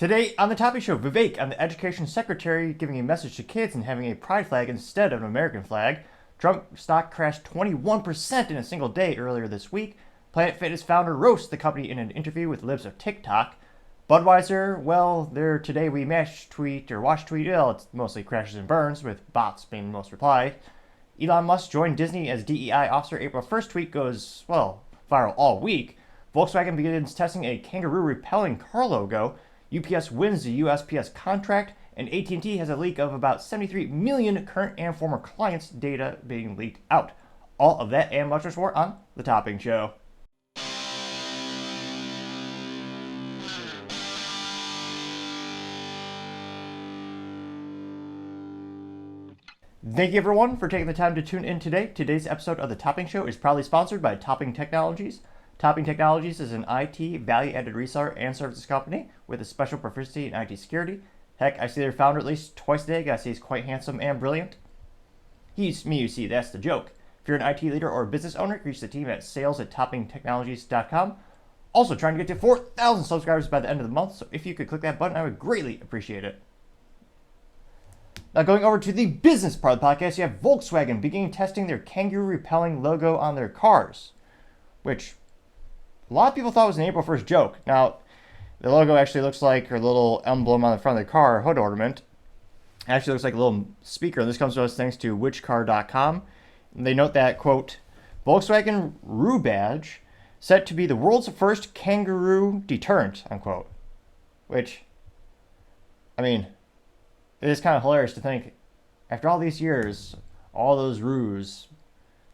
Today on the Topping Show, Vivek on the Education Secretary giving a message to kids and having a pride flag instead of an American flag. Trump stock crashed 21% in a single day earlier this week. Planet Fitness founder roasts the company in an interview with Libs of TikTok. Budweiser, well, their Today We Match tweet or watch tweet, well, it's mostly crashes and burns, with bots being the most replied. Elon Musk joined Disney as DEI officer. April 1st tweet goes, well, viral all week. Volkswagen begins testing a Kangaroo repelling car logo. UPS wins the USPS contract, and AT&T has a leak of about 73 million current and former clients' data being leaked out. All of that and much more on The Topping Show. Thank you everyone for taking the time to tune in today. Today's episode of The Topping Show is proudly sponsored by Topping Technologies. Topping Technologies is an IT value-added reseller and services company with a special proficiency in IT security. Heck, I see their founder at least twice a day. Gotta say he's quite handsome and brilliant. He's me, you see, that's the joke. If you're an IT leader or a business owner, reach the team at sales@toppingtechnologies.com. Also trying to get to 4,000 subscribers by the end of the month, so if you could click that button, I would greatly appreciate it. Now going over to the business part of the podcast, you have Volkswagen beginning testing their Kangaroo repelling logo on their cars, which a lot of people thought was an April 1st joke. Now, the logo actually looks like her little emblem on the front of the car, hood ornament. It actually looks like a little speaker. This comes to us thanks to whichcar.com. They note that, quote, Volkswagen Roo badge set to be the world's first kangaroo deterrent, unquote. Which, I mean, it is kind of hilarious to think, after all these years, all those roos,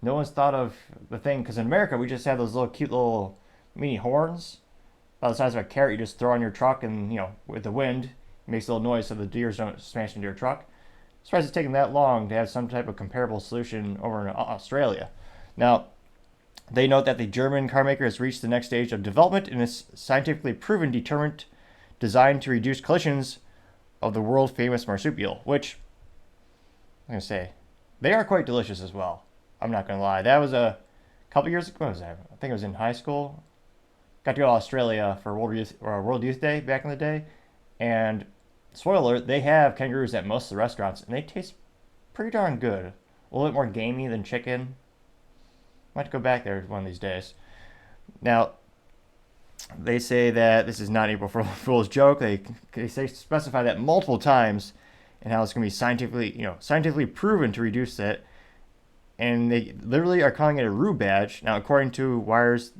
no one's thought of the thing, because in America, we just have those little cute little mini horns about the size of a carrot you just throw on your truck, and with the wind it makes a little noise so the deers don't smash into your truck. I'm surprised it's taken that long to have some type of comparable solution over in Australia. Now, they note that the German car maker has reached the next stage of development in its scientifically proven deterrent designed to reduce collisions of the world famous marsupial, which I'm gonna say they are quite delicious as well. I'm not gonna lie. That was a couple years ago. What was that? I think it was in high school. Got to go to Australia for World Youth Day back in the day, and spoiler alert, they have kangaroos at most of the restaurants, and they taste pretty darn good. A little bit more gamey than chicken. Might have to go back there one of these days. Now, they say that this is not an April Fool's joke. They specify that multiple times, and how it's going to be scientifically proven to reduce it. And they literally are calling it a Roo badge. Now, according to Wires,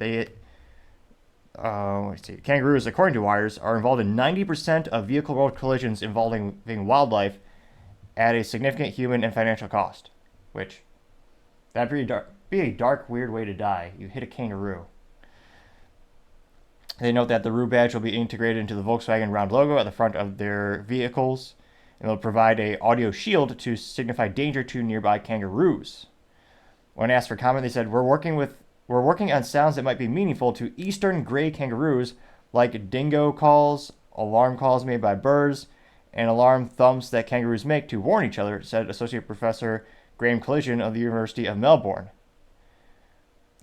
kangaroos, according to Wires, are involved in 90% of vehicle road collisions involving wildlife at a significant human and financial cost. Which, that'd be a dark, weird way to die. You hit a kangaroo. They note that the Roo badge will be integrated into the Volkswagen round logo at the front of their vehicles, and will provide a audio shield to signify danger to nearby kangaroos. When asked for comment, they said, We're working on sounds that might be meaningful to eastern gray kangaroos, like dingo calls, alarm calls made by birds, and alarm thumps that kangaroos make to warn each other, said Associate Professor Graham Collision of the University of Melbourne.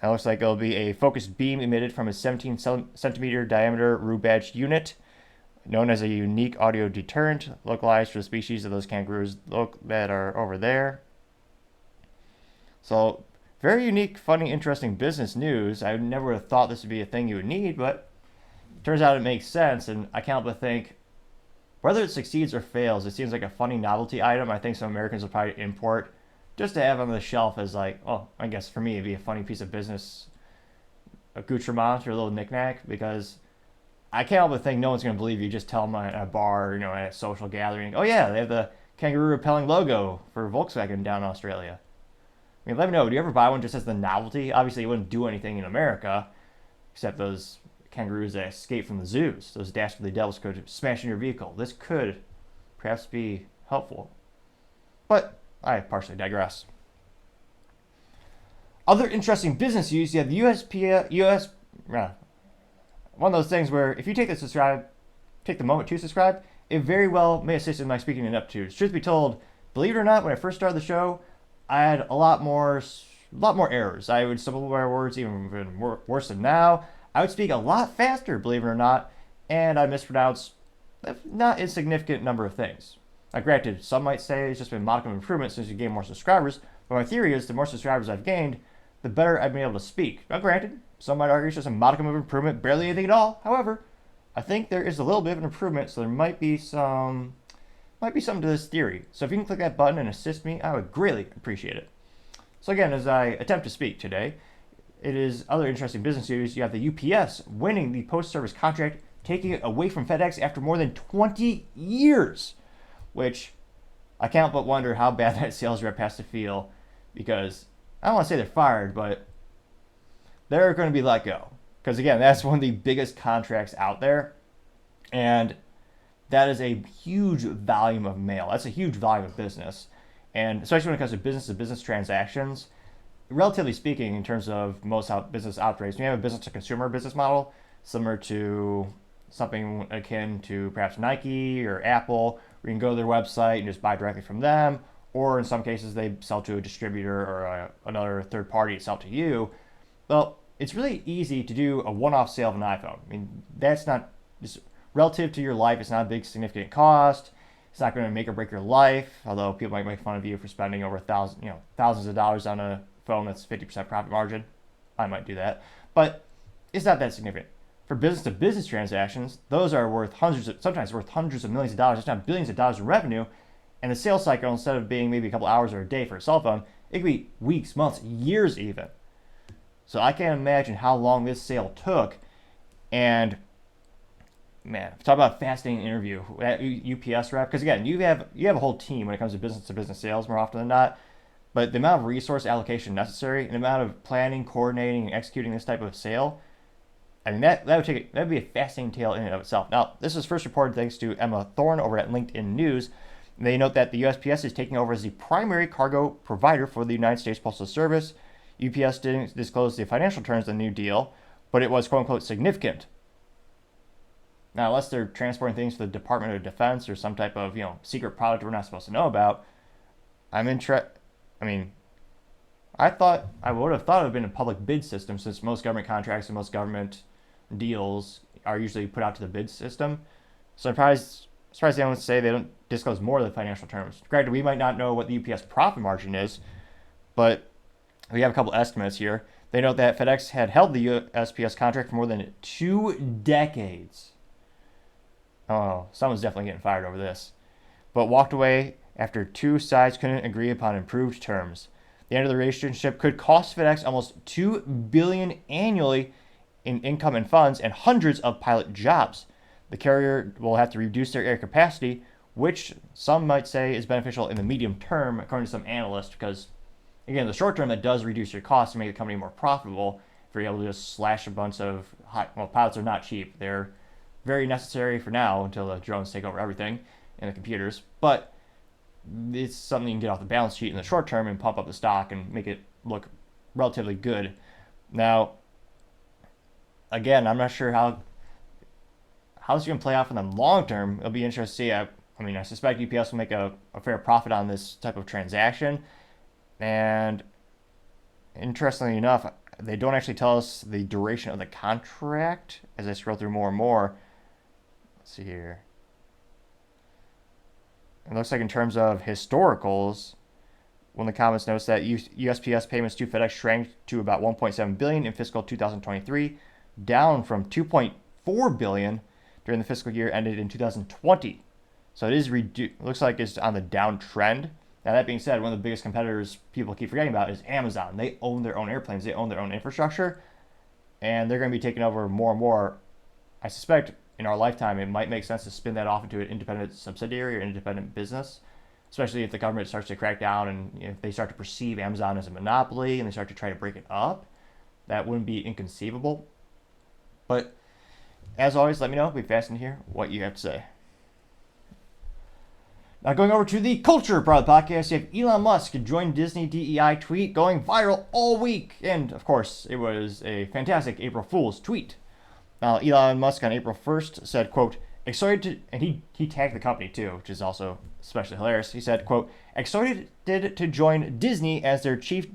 It looks like it'll be a focused beam emitted from a 17 centimeter diameter Roo badge unit, known as a unique audio deterrent, localized for the species of those kangaroos that are over there. So, very unique, funny, interesting business news. I never would have thought this would be a thing you would need, but it turns out it makes sense, and I can't but think, whether it succeeds or fails, it seems like a funny novelty item I think some Americans will probably import just to have on the shelf as I guess for me it'd be a funny piece of business accoutrement or a little knickknack, because I can't help but think no one's going to believe you just tell them at a bar, at a social gathering, oh yeah, they have the kangaroo repelling logo for Volkswagen down in Australia. I mean, let me know, do you ever buy one just as the novelty? Obviously, it wouldn't do anything in America, except those kangaroos that escape from the zoos. Those dastardly devils could smash in your vehicle. This could perhaps be helpful. But I partially digress. Other interesting business news, you have the USPS, one of those things where if you take the moment to subscribe, it very well may assist in my speaking ineptitudes. Truth be told, believe it or not, when I first started the show, I had a lot more errors. I would stumble my words even worse than now. I would speak a lot faster, believe it or not, and I mispronounce not insignificant number of things. Now, granted, some might say it's just been modicum improvement since you gain more subscribers, but my theory is the more subscribers I've gained, the better I've been able to speak. Now, granted, some might argue it's just a modicum of improvement, barely anything at all. However, I think there is a little bit of an improvement, so there might be something to this theory. So if you can click that button and assist me, I would greatly appreciate it. So again, as I attempt to speak today, it is other interesting business news. You have the UPS winning the post service contract, taking it away from FedEx after more than 20 years, which I can't but wonder how bad that sales rep has to feel, because I don't want to say they're fired, but they're going to be let go. Because again, that's one of the biggest contracts out there, and that is a huge volume of mail. That's a huge volume of business, and especially when it comes to business transactions, relatively speaking, in terms of most how business operates, we have a business to consumer business model, similar to something akin to perhaps Nike or Apple, where you can go to their website and just buy directly from them, or in some cases they sell to a distributor or another third party to sell to you. Well, it's really easy to do a one-off sale of an iPhone. I mean, that's not just relative to your life. It's not a big significant cost. It's not going to make or break your life. Although people might make fun of you for spending over thousands of dollars on a phone that's 50% profit margin. I might do that, but it's not that significant. For business-to-business transactions, those are worth sometimes worth hundreds of millions of dollars, if not billions of dollars in revenue. And the sales cycle, instead of being maybe a couple hours or a day for a cell phone, it could be weeks, months, years even. So I can't imagine how long this sale took. And man, talk about a fascinating interview. That UPS rep, because again, you have a whole team when it comes to business sales more often than not. But the amount of resource allocation necessary and the amount of planning, coordinating, and executing this type of sale, I mean, that would be a fascinating tale in and of itself. Now, this was first reported thanks to Emma Thorne over at LinkedIn News. They note that the USPS is taking over as the primary cargo provider for the United States Postal Service. UPS didn't disclose the financial terms of the new deal, but it was quote-unquote significant. Now, unless they're transporting things for the Department of Defense or some type of secret product we're not supposed to know about, I would have thought it would have been a public bid system, since most government contracts and most government deals are usually put out to the bid system. So I'm surprised they don't say they don't disclose more of the financial terms. Granted, we might not know what the UPS profit margin is, but we have a couple estimates here. They note that FedEx had held the USPS contract for more than 2 decades. Oh, someone's definitely getting fired over this. But walked away after two sides couldn't agree upon improved terms. The end of the relationship could cost FedEx almost $2 billion annually in income and funds and hundreds of pilot jobs. The carrier will have to reduce their air capacity, which some might say is beneficial in the medium term, according to some analysts, because, again, in the short term, that does reduce your costs and make the company more profitable if you're able to just slash a bunch of pilots are not cheap. They're very necessary for now until the drones take over everything and the computers, but it's something you can get off the balance sheet in the short term and pump up the stock and make it look relatively good. Now, again, I'm not sure how this is going to play out for them long term. It'll be interesting to see. I suspect UPS will make a fair profit on this type of transaction. And interestingly enough, they don't actually tell us the duration of the contract as I scroll through more and more. Let's see here. It looks like in terms of historicals, one of the comments notes that USPS payments to FedEx shrank to about $1.7 billion in fiscal 2023, down from $2.4 billion during the fiscal year ended in 2020. So it is looks like it's on the downtrend. Now, that being said, one of the biggest competitors people keep forgetting about is Amazon. They own their own airplanes. They own their own infrastructure, and they're going to be taking over more and more. I suspect in our lifetime, it might make sense to spin that off into an independent subsidiary or independent business, especially if the government starts to crack down and if they start to perceive Amazon as a monopoly and they start to try to break it up. That wouldn't be inconceivable. But as always, let me know. It'll be fascinating to hear what you have to say. Now, going over to the culture part of the podcast, you have Elon Musk joined Disney DEI tweet going viral all week. And, of course, it was a fantastic April Fool's tweet. Now, Elon Musk on April 1st said, quote, excited to, and he tagged the company too, which is also especially hilarious. He said, quote, excited to join Disney as their chief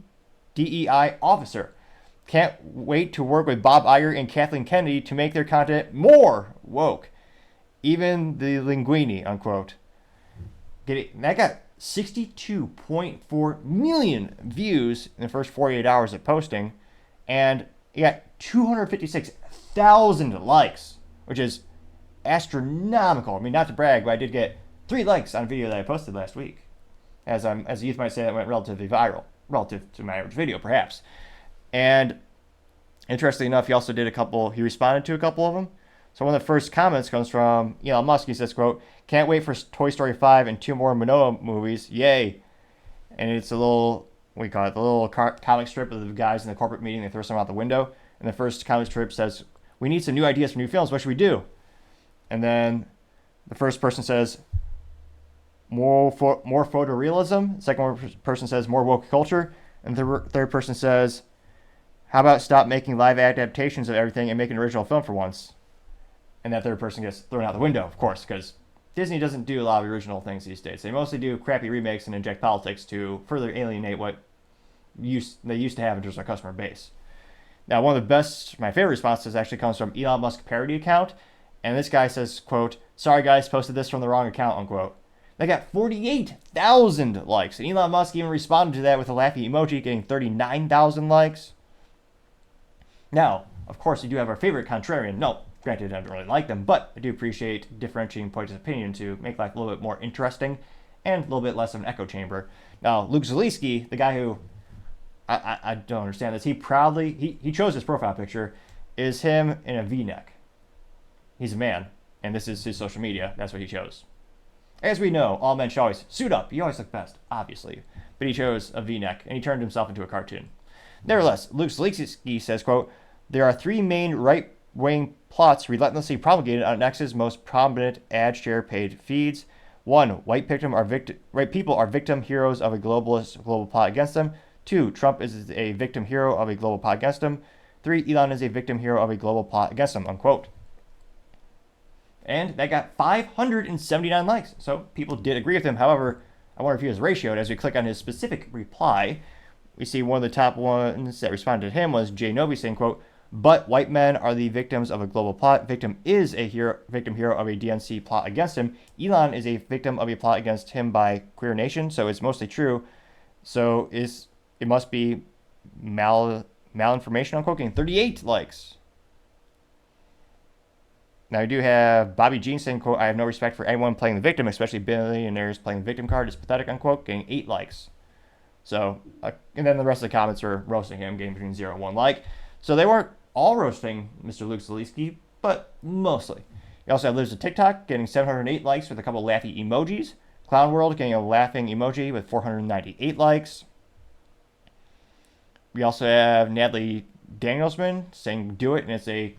DEI officer. Can't wait to work with Bob Iger and Kathleen Kennedy to make their content more woke. even the linguini, unquote. That got 62.4 million views in the first 48 hours of posting, and it got 256,000 likes, which is astronomical. I mean, not to brag, but I did get 3 likes on a video that I posted last week. As the youth might say, that went relatively viral, relative to my average video, perhaps. And interestingly enough, he responded to a couple of them. So one of the first comments comes from Elon Musk. He says, quote, "Can't wait for Toy Story 5 and 2 more Manoa movies. Yay." And it's a little, the little comic strip of the guys in the corporate meeting. They throw something out the window. And the first comic strip says, "We need some new ideas for new films. What should we do?" And then the first person says, more photorealism. The second person says, more woke culture. And the third person says, how about stop making live adaptations of everything and make an original film for once? And that third person gets thrown out the window, of course, because Disney doesn't do a lot of original things these days. They mostly do crappy remakes and inject politics to further alienate what they used to have in terms of their customer base. Now, one of my favorite responses actually comes from Elon Musk parody account. And this guy says, quote, "Sorry guys, posted this from the wrong account," unquote. They got 48,000 likes. And Elon Musk even responded to that with a laughy emoji, getting 39,000 likes. Now, of course, we do have our favorite contrarian. No, granted, I don't really like them, but I do appreciate differentiating points of opinion to make life a little bit more interesting and a little bit less of an echo chamber. Now, Luke Zaleski, the guy who, I don't understand this, he chose his profile picture, is him in a V-neck. He's a man, and this is his social media. That's what he chose. As we know, all men should always suit up. You always look best, obviously. But he chose a V-neck, and he turned himself into a cartoon. Nevertheless, Luke Zaleski says, quote, "There are 3 main right-wing plots relentlessly promulgated on X's most prominent ad share paid feeds. 1. White people are victim heroes of a global plot against them. 2. Trump is a victim hero of a global plot against him. 3. Elon is a victim hero of a global plot against him," unquote. And that got 579 likes. So people did agree with him. However, I wonder if he was ratioed. As we click on his specific reply, we see one of the top ones that responded to him was Jay Novi saying, quote, "But white men are the victims of a global plot. Victim is a victim hero of a DNC plot against him. Elon is a victim of a plot against him by Queer Nation. So it's mostly true. So it must be malinformation," unquote, getting 38 likes. Now, we do have Bobby Jean saying, quote, "I have no respect for anyone playing the victim, especially billionaires playing the victim card. It's pathetic," unquote, getting 8 likes. So, and then the rest of the comments were roasting him, getting between 0 and 1 like. So they weren't all roasting Mr. Luke Zaleski, but mostly. You also have Libs of TikTok getting 708 likes with a couple laughy emojis. Clown World getting a laughing emoji with 498 likes. We also have Natalie Danielsman saying, "Do it," and it's a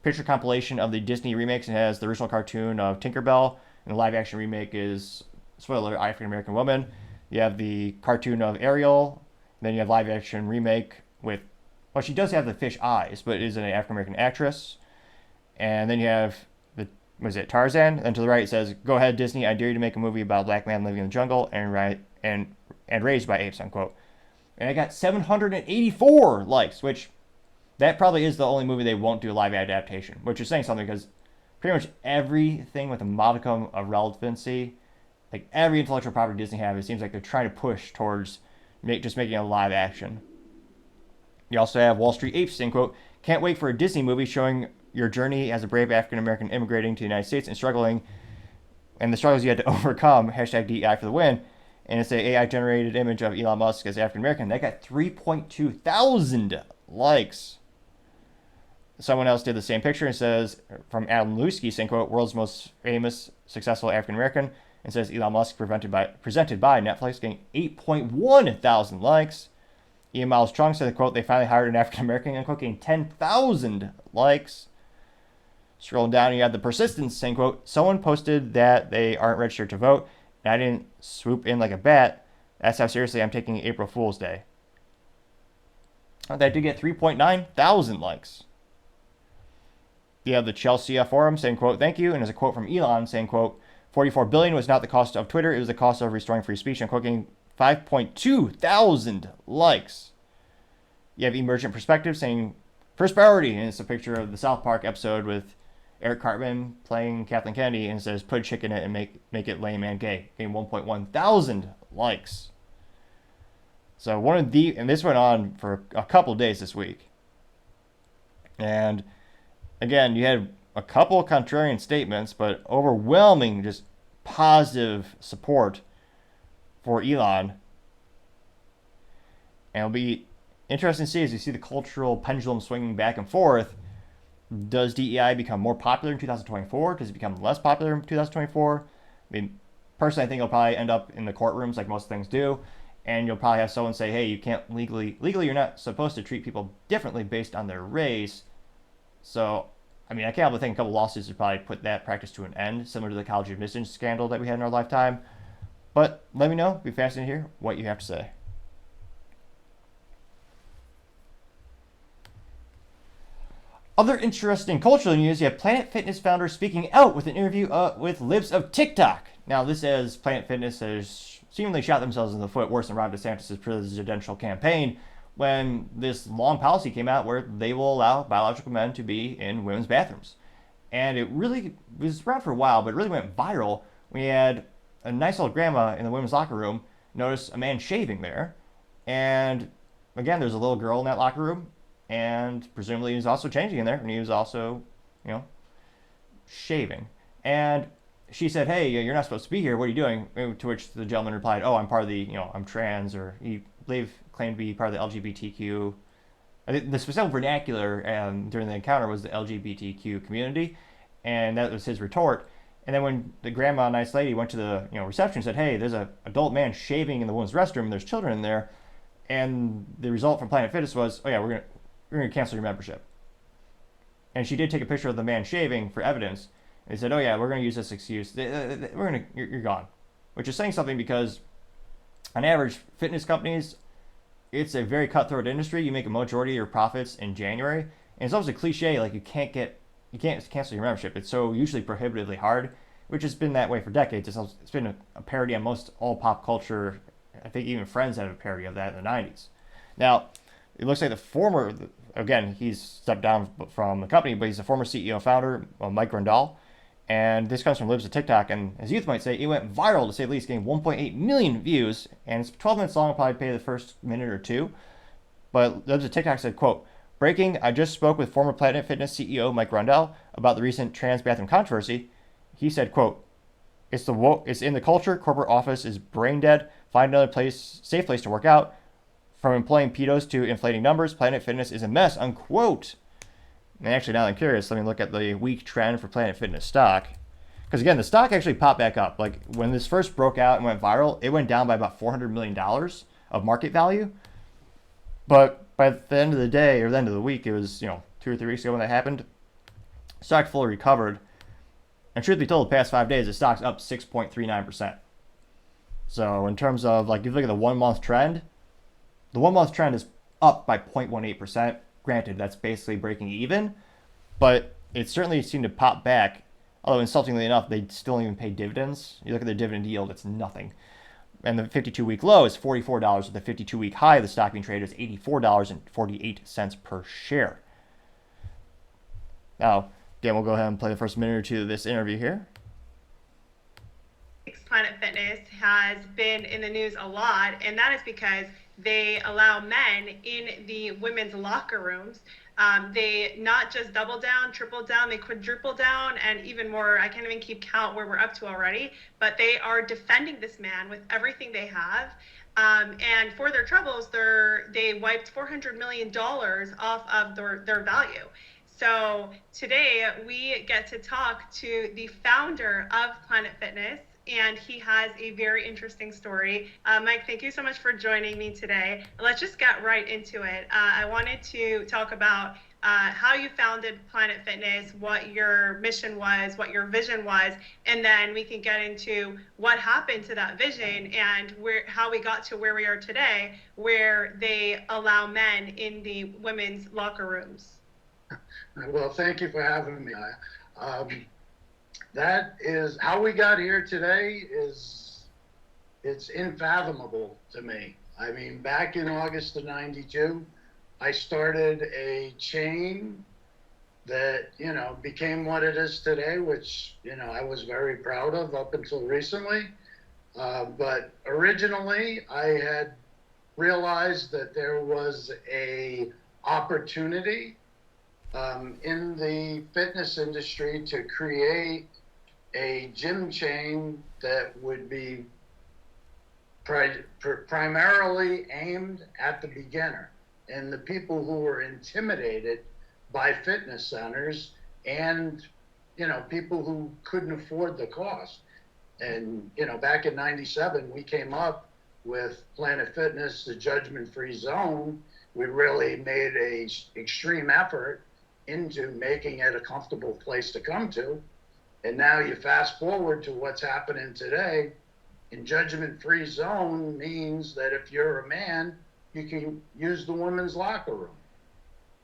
picture compilation of the Disney remakes. It has the original cartoon of Tinkerbell, and the live action remake is, spoiler, African American woman. You have the cartoon of Ariel, then you have live action remake with, well, she does have the fish eyes, but it is an African American actress. And then you have Tarzan? And to the right it says, "Go ahead, Disney, I dare you to make a movie about a black man living in the jungle and raised by apes," unquote. And I got 784 likes, which that probably is the only movie they won't do a live adaptation, which is saying something, because pretty much everything with a modicum of relevancy, like every intellectual property Disney has, it seems like they're trying to push towards just making a live action. You also have Wall Street Apes saying, quote, "Can't wait for a Disney movie showing your journey as a brave African American immigrating to the United States and the struggles you had to overcome. Hashtag DEI for the win." And it's an AI generated image of Elon Musk as African American. That got 3.2 thousand likes. Someone else did the same picture and says, from Adam Lewski saying, quote, "World's most famous, successful African American," and says Elon Musk presented by Netflix, getting 8.1 thousand likes. Ian Miles Chung said, quote, "They finally hired an African American," unquote, getting 10,000 likes. Scrolling down, you have the Persistence saying, quote, "Someone posted that they aren't registered to vote, and I didn't swoop in like a bat. That's how seriously I'm taking April Fool's Day." That did get 3.9 thousand likes. You have the Chelsea Forum saying, quote, "Thank you," and there's a quote from Elon saying, quote, "$44 billion was not the cost of Twitter, it was the cost of restoring free speech," and quoting 5.2 thousand likes. You have Emergent Perspective saying, "First priority," and it's a picture of the South Park episode with Eric Cartman playing Kathleen Kennedy and says put a chick in it and make it lame and gay. Getting 1.1 thousand likes. So and this went on for a couple days this week. And again, you had a couple contrarian statements, but overwhelming just positive support for Elon. And it'll be interesting to see as you see the cultural pendulum swinging back and forth. Does DEI become more popular in 2024? Does it become less popular in 2024? I mean, personally, I think it'll probably end up in the courtrooms like most things do. And you'll probably have someone say, hey, you can't legally, you're not supposed to treat people differently based on their race. So, I mean, I can't help but think a couple lawsuits would probably put that practice to an end, similar to the college admissions scandal that we had in our lifetime. But let me know. It'd be fascinating to hear what you have to say. Other interesting cultural news, you have Planet Fitness founder speaking out with an interview with Libs of TikTok. Now, this as Planet Fitness has seemingly shot themselves in the foot worse than Ron DeSantis' presidential campaign when this long policy came out where they will allow biological men to be in women's bathrooms. And it was around for a while, but it really went viral. We had a nice old grandma in the women's locker room notice a man shaving there. And again, there's a little girl in that locker room. And presumably he was also changing in there, and he was also, shaving. And she said, hey, you're not supposed to be here. What are you doing? To which the gentleman replied, oh, I'm part of the, I'm trans, or he claimed to be part of the LGBTQ. I think the specific vernacular during the encounter was the LGBTQ community, and that was his retort. And then when the grandma, nice lady, went to the reception and said, hey, there's an adult man shaving in the women's restroom, and there's children in there, and the result from Planet Fitness was, oh yeah, we're going to cancel your membership. And she did take a picture of the man shaving for evidence. And they said, oh yeah, we're going to use this excuse. You're gone. Which is saying something because on average, fitness companies, it's a very cutthroat industry. You make a majority of your profits in January. And it's almost a cliche, like you can't cancel your membership. It's so usually prohibitively hard, which has been that way for decades. It's been a parody on most all pop culture. I think even Friends had a parody of that in the 90s. Now, it looks like again, he's stepped down from the company, but he's the former CEO and founder, Mike Grandal. And this comes from Libs of TikTok. And as youth might say, it went viral, to say the least, getting 1.8 million views. And it's 12 minutes long. I'll probably pay the first minute or two. But Libs of TikTok said, quote, breaking, I just spoke with former Planet Fitness CEO Mike Grandal about the recent trans bathroom controversy. He said, quote, it's in the culture. Corporate office is brain dead. Find another safe place to work out. From employing pedos to inflating numbers, Planet Fitness is a mess, unquote. And actually, now that I'm curious, let me look at the week trend for Planet Fitness stock. Because again, the stock actually popped back up. Like when this first broke out and went viral, it went down by about $400 million of market value. But by the end of the day, or the end of the week, it was, 2 or 3 weeks ago when that happened, stock fully recovered. And truth be told, the past 5 days, the stock's up 6.39%. So in terms of, like, if you look at the 1 month trend, the 1 month trend is up by 0.18%. Granted, that's basically breaking even, but it certainly seemed to pop back. Although insultingly enough, they still don't even pay dividends. You look at the dividend yield, it's nothing. And the 52-week low is $44. With the 52-week high, the stock being traded is $84.48 per share. Now, Dan, we'll go ahead and play the first minute or two of this interview here. Planet Fitness has been in the news a lot, and that is because they allow men in the women's locker rooms. They not just double down, triple down, they quadruple down, and even more. I can't even keep count where we're up to already, but they are defending this man with everything they have. And for their troubles, they wiped $400 million off of their value. So today we get to talk to the founder of Planet Fitness, and he has a very interesting story. Mike, thank you so much for joining me today. Let's just get right into it. I wanted to talk about how you founded Planet Fitness, what your mission was, what your vision was, and then we can get into what happened to that vision and how we got to where we are today, where they allow men in the women's locker rooms. Well, thank you for having me. That is how we got here today. It's unfathomable to me. I mean, back in August of '92, I started a chain that, became what it is today, which, I was very proud of up until recently. But originally, I had realized that there was a opportunity in the fitness industry to create a gym chain that would be primarily aimed at the beginner and the people who were intimidated by fitness centers and, people who couldn't afford the cost. And, back in 97, we came up with Planet Fitness, the judgment-free zone. We really made a extreme effort into making it a comfortable place to come to. And now you fast forward to what's happening today, and judgment-free zone means that if you're a man, you can use the women's locker room.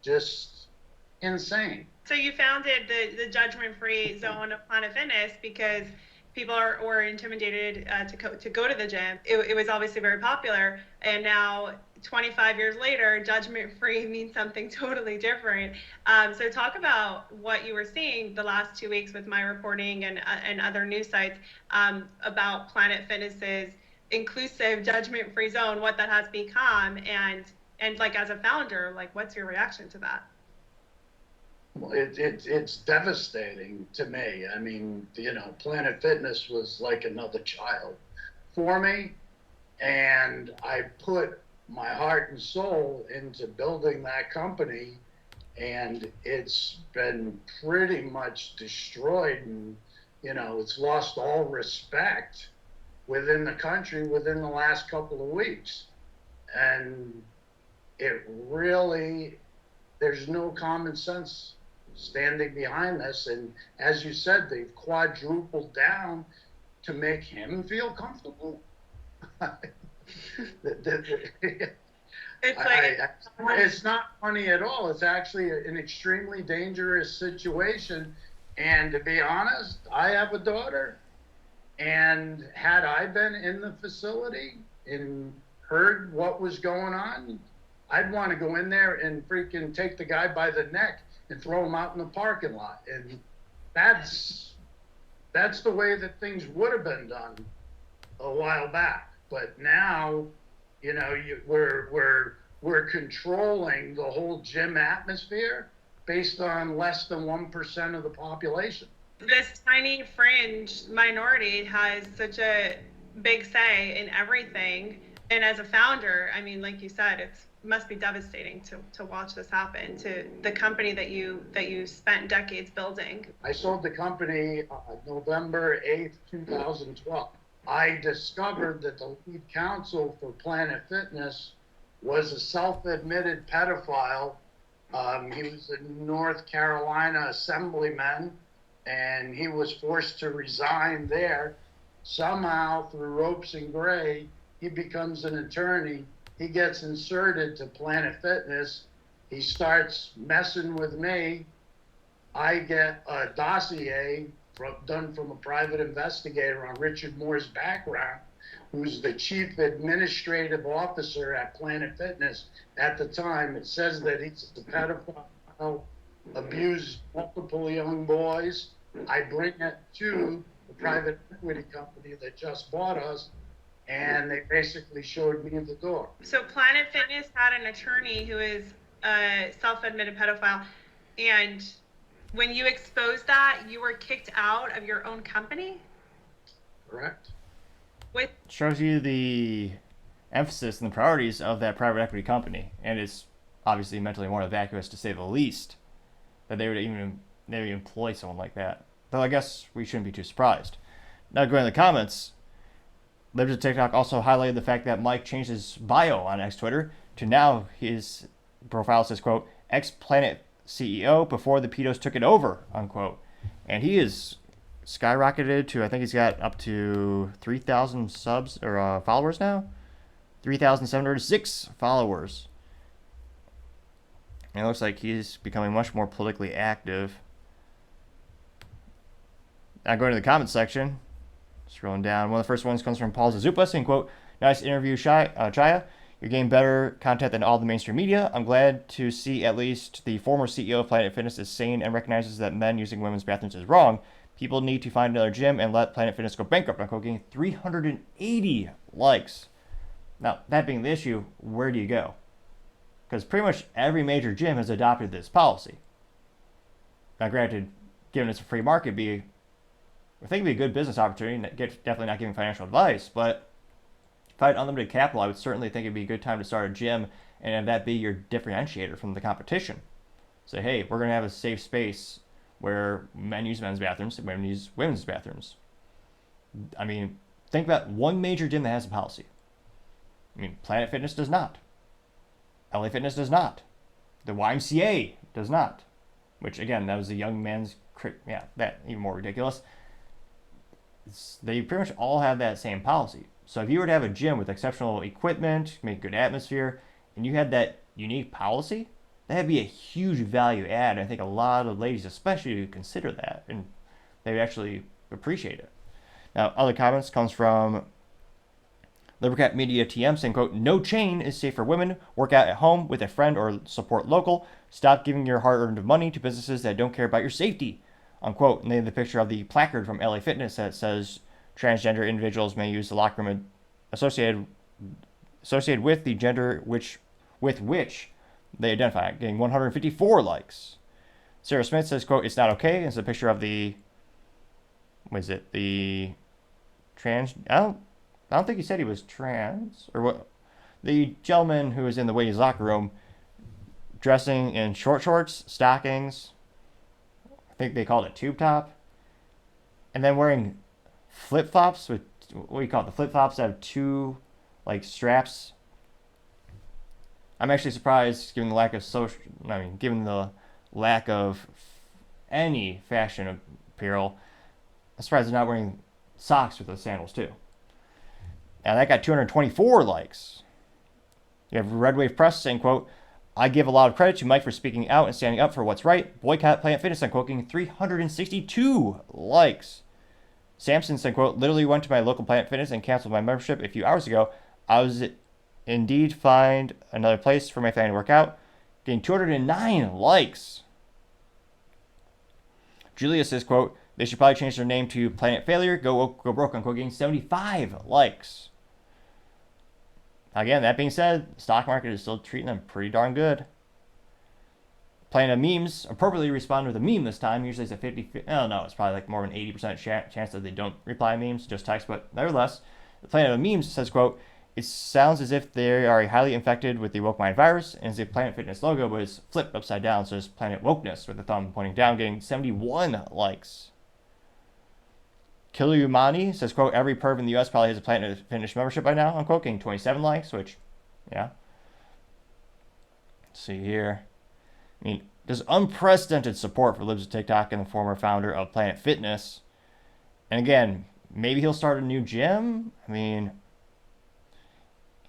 Just insane. So you founded the judgment-free zone of Planet Fitness because people were intimidated to go to the gym. It was obviously very popular, and now 25 years later, judgment-free means something totally different. So talk about what you were seeing the last 2 weeks with my reporting and other news sites about Planet Fitness's inclusive judgment-free zone, what that has become, and like as a founder, like what's your reaction to that? Well, it's devastating to me. I mean, Planet Fitness was like another child for me, and I put my heart and soul into building that company, and it's been pretty much destroyed, and it's lost all respect within the country within the last couple of weeks. And it really, there's no common sense standing behind this. And as you said, they've quadrupled down to make him feel comfortable. It's not funny at all. It's actually an extremely dangerous situation. And to be honest, I have a daughter, and had I been in the facility and heard what was going on, I'd want to go in there and freaking take the guy by the neck and throw him out in the parking lot. And that's the way that things would have been done a while back. But now, we're controlling the whole gym atmosphere based on less than 1% of the population. This tiny fringe minority has such a big say in everything. And as a founder, I mean, like you said, it must be devastating to watch this happen to the company that you spent decades building. I sold the company November 8th, 2012. I discovered that the lead counsel for Planet Fitness was a self-admitted pedophile. He was a North Carolina assemblyman, and he was forced to resign there. Somehow, through ropes and gray, he becomes an attorney. He gets inserted to Planet Fitness. He starts messing with me. I get a dossier done from a private investigator on Richard Moore's background, who's the chief administrative officer at Planet Fitness at the time. It says that he's a pedophile, abused multiple young boys. I bring it to the private equity company that just bought us, and they basically showed me the door. So Planet Fitness had an attorney who is a self-admitted pedophile, and when you exposed that, you were kicked out of your own company? Correct. Shows you the emphasis and the priorities of that private equity company, and it's obviously mentally more vacuous, to say the least, that they would employ someone like that. Though I guess we shouldn't be too surprised. Now going to the comments, Libs of TikTok also highlighted the fact that Mike changed his bio on X Twitter to now his profile says, quote, ex-Planet CEO before the pedos took it over, unquote. And he is skyrocketed to, I think he's got up to 3,000 subs or followers now. 3,706 followers. And it looks like he's becoming much more politically active. Now going to the comment section, scrolling down, one of the first ones comes from Paul Zazupa saying, quote, nice interview, Chaya. You're getting better content than all the mainstream media. I'm glad to see at least the former CEO of Planet Fitness is sane and recognizes that men using women's bathrooms is wrong. People need to find another gym and let Planet Fitness go bankrupt. I'm getting 380 likes. Now, that being the issue, where do you go? Because pretty much every major gym has adopted this policy. Now, granted, given it's a free market, I think it'd be a good business opportunity. Definitely not giving financial advice, but if I had unlimited capital, I would certainly think it'd be a good time to start a gym and have that be your differentiator from the competition. Say, hey, we're going to have a safe space where men use men's bathrooms and women use women's bathrooms. I mean, think about one major gym that has a policy. I mean, Planet Fitness does not. LA Fitness does not. The YMCA does not. Which, again, that was a young man's... Yeah, that even more ridiculous. They pretty much all have that same policy. So if you were to have a gym with exceptional equipment, make good atmosphere, and you had that unique policy, that'd be a huge value add. I think a lot of ladies especially would consider that, and they would actually appreciate it. Now, other comments comes from Libercat Media TM saying, quote, no chain is safe for women. Work out at home with a friend or support local. Stop giving your hard-earned money to businesses that don't care about your safety, unquote. And they have the picture of the placard from LA Fitness that says transgender individuals may use the locker room associated with the gender with which they identify, getting 154 likes. Sarah Smith says, quote, it's not okay. It's a picture of the trans... I don't think he said he was trans, or what. The gentleman who was in the ladies' locker room dressing in short shorts, stockings, I think they called it tube top, and then wearing flip-flops with, what do you call it, the flip-flops that have two, like, straps. I'm actually surprised, given the lack of any fashion apparel. I'm surprised they're not wearing socks with those sandals, too. Now, that got 224 likes. You have Red Wave Press saying, quote, I give a lot of credit to Mike for speaking out and standing up for what's right. Boycott Planet Fitness, unquote, getting 362 likes. Samson said, quote, literally went to my local Planet Fitness and canceled my membership a few hours ago. I was indeed find another place for my family to work out. Getting 209 likes. Julia says, quote, they should probably change their name to Planet Failure, go broke, unquote, getting 75 likes. Again, that being said, the stock market is still treating them pretty darn good. Planet Memes appropriately responded with a meme this time. Usually it's a 50, I don't know, it's probably like more of an 80% chance that they don't reply memes, just text, but nevertheless, the Planet Memes says, quote, it sounds as if they are highly infected with the woke mind virus, and the Planet Fitness logo was flipped upside down, so it's Planet Wokeness with the thumb pointing down, getting 71 likes. Kilumani says, quote, every perv in the U.S. probably has a Planet Fitness membership by now, unquote, getting 27 likes, which, yeah. Let's see here. I mean, there's unprecedented support for Libs of TikTok and the former founder of Planet Fitness. And again, maybe he'll start a new gym. I mean,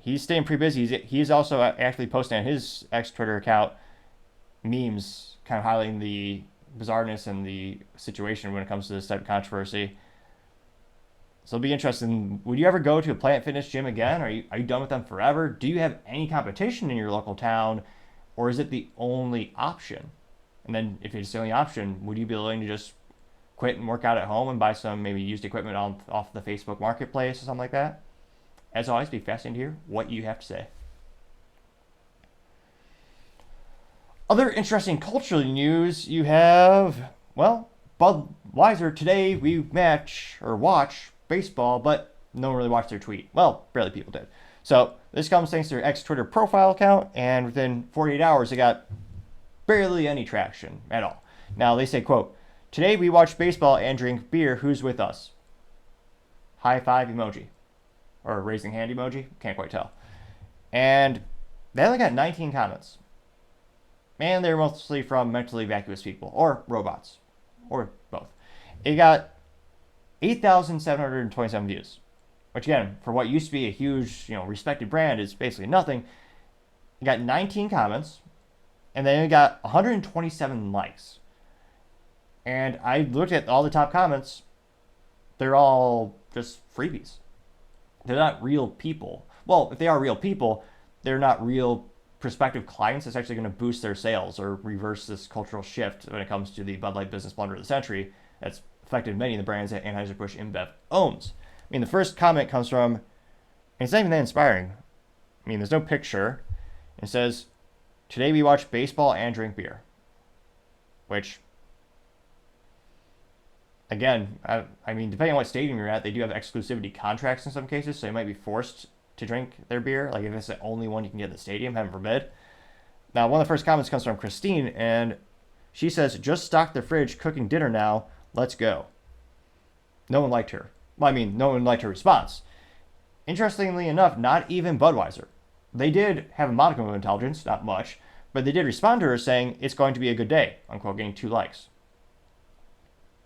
he's staying pretty busy. He's also actually posting on his ex-Twitter account memes kind of highlighting the bizarreness and the situation when it comes to this type of controversy. So it'll be interesting. Would you ever go to a Planet Fitness gym again? Are you done with them forever? Do you have any competition in your local town? Or is it the only option? And then if it's the only option, would you be willing to just quit and work out at home and buy some maybe used equipment off the Facebook Marketplace or something like that? As always, be fascinating to hear what you have to say. Other interesting cultural news you have, well, Budweiser Today, we watch baseball, but no one really watched their tweet. Well, barely people did. So this comes thanks to their ex-Twitter profile account, and within 48 hours, it got barely any traction at all. Now, they say, quote, today we watch baseball and drink beer. Who's with us? High five emoji. Or raising hand emoji. Can't quite tell. And they only got 19 comments. And they're mostly from mentally vacuous people. Or robots. Or both. It got 8,727 views. Which again, for what used to be a huge, respected brand, is basically nothing. It got 19 comments. And then it got 127 likes. And I looked at all the top comments. They're all just freebies. They're not real people. Well, if they are real people, they're not real prospective clients, it's actually going to boost their sales or reverse this cultural shift when it comes to the Bud Light business blunder of the century that's affected many of the brands that Anheuser-Busch InBev owns. I mean, the first comment comes from, and it's not even that inspiring. I mean, there's no picture. It says, "Today we watch baseball and drink beer." Which, again, I mean, depending on what stadium you're at, they do have exclusivity contracts in some cases, so you might be forced to drink their beer. Like if it's the only one you can get in the stadium, heaven forbid. Now, one of the first comments comes from Christine, and she says, "Just stock the fridge, cooking dinner now. Let's go." No one liked her. Well, I mean, no one liked her response. Interestingly enough, not even Budweiser. They did have a modicum of intelligence, not much, but they did respond to her saying, "It's going to be a good day," unquote, getting 2 likes.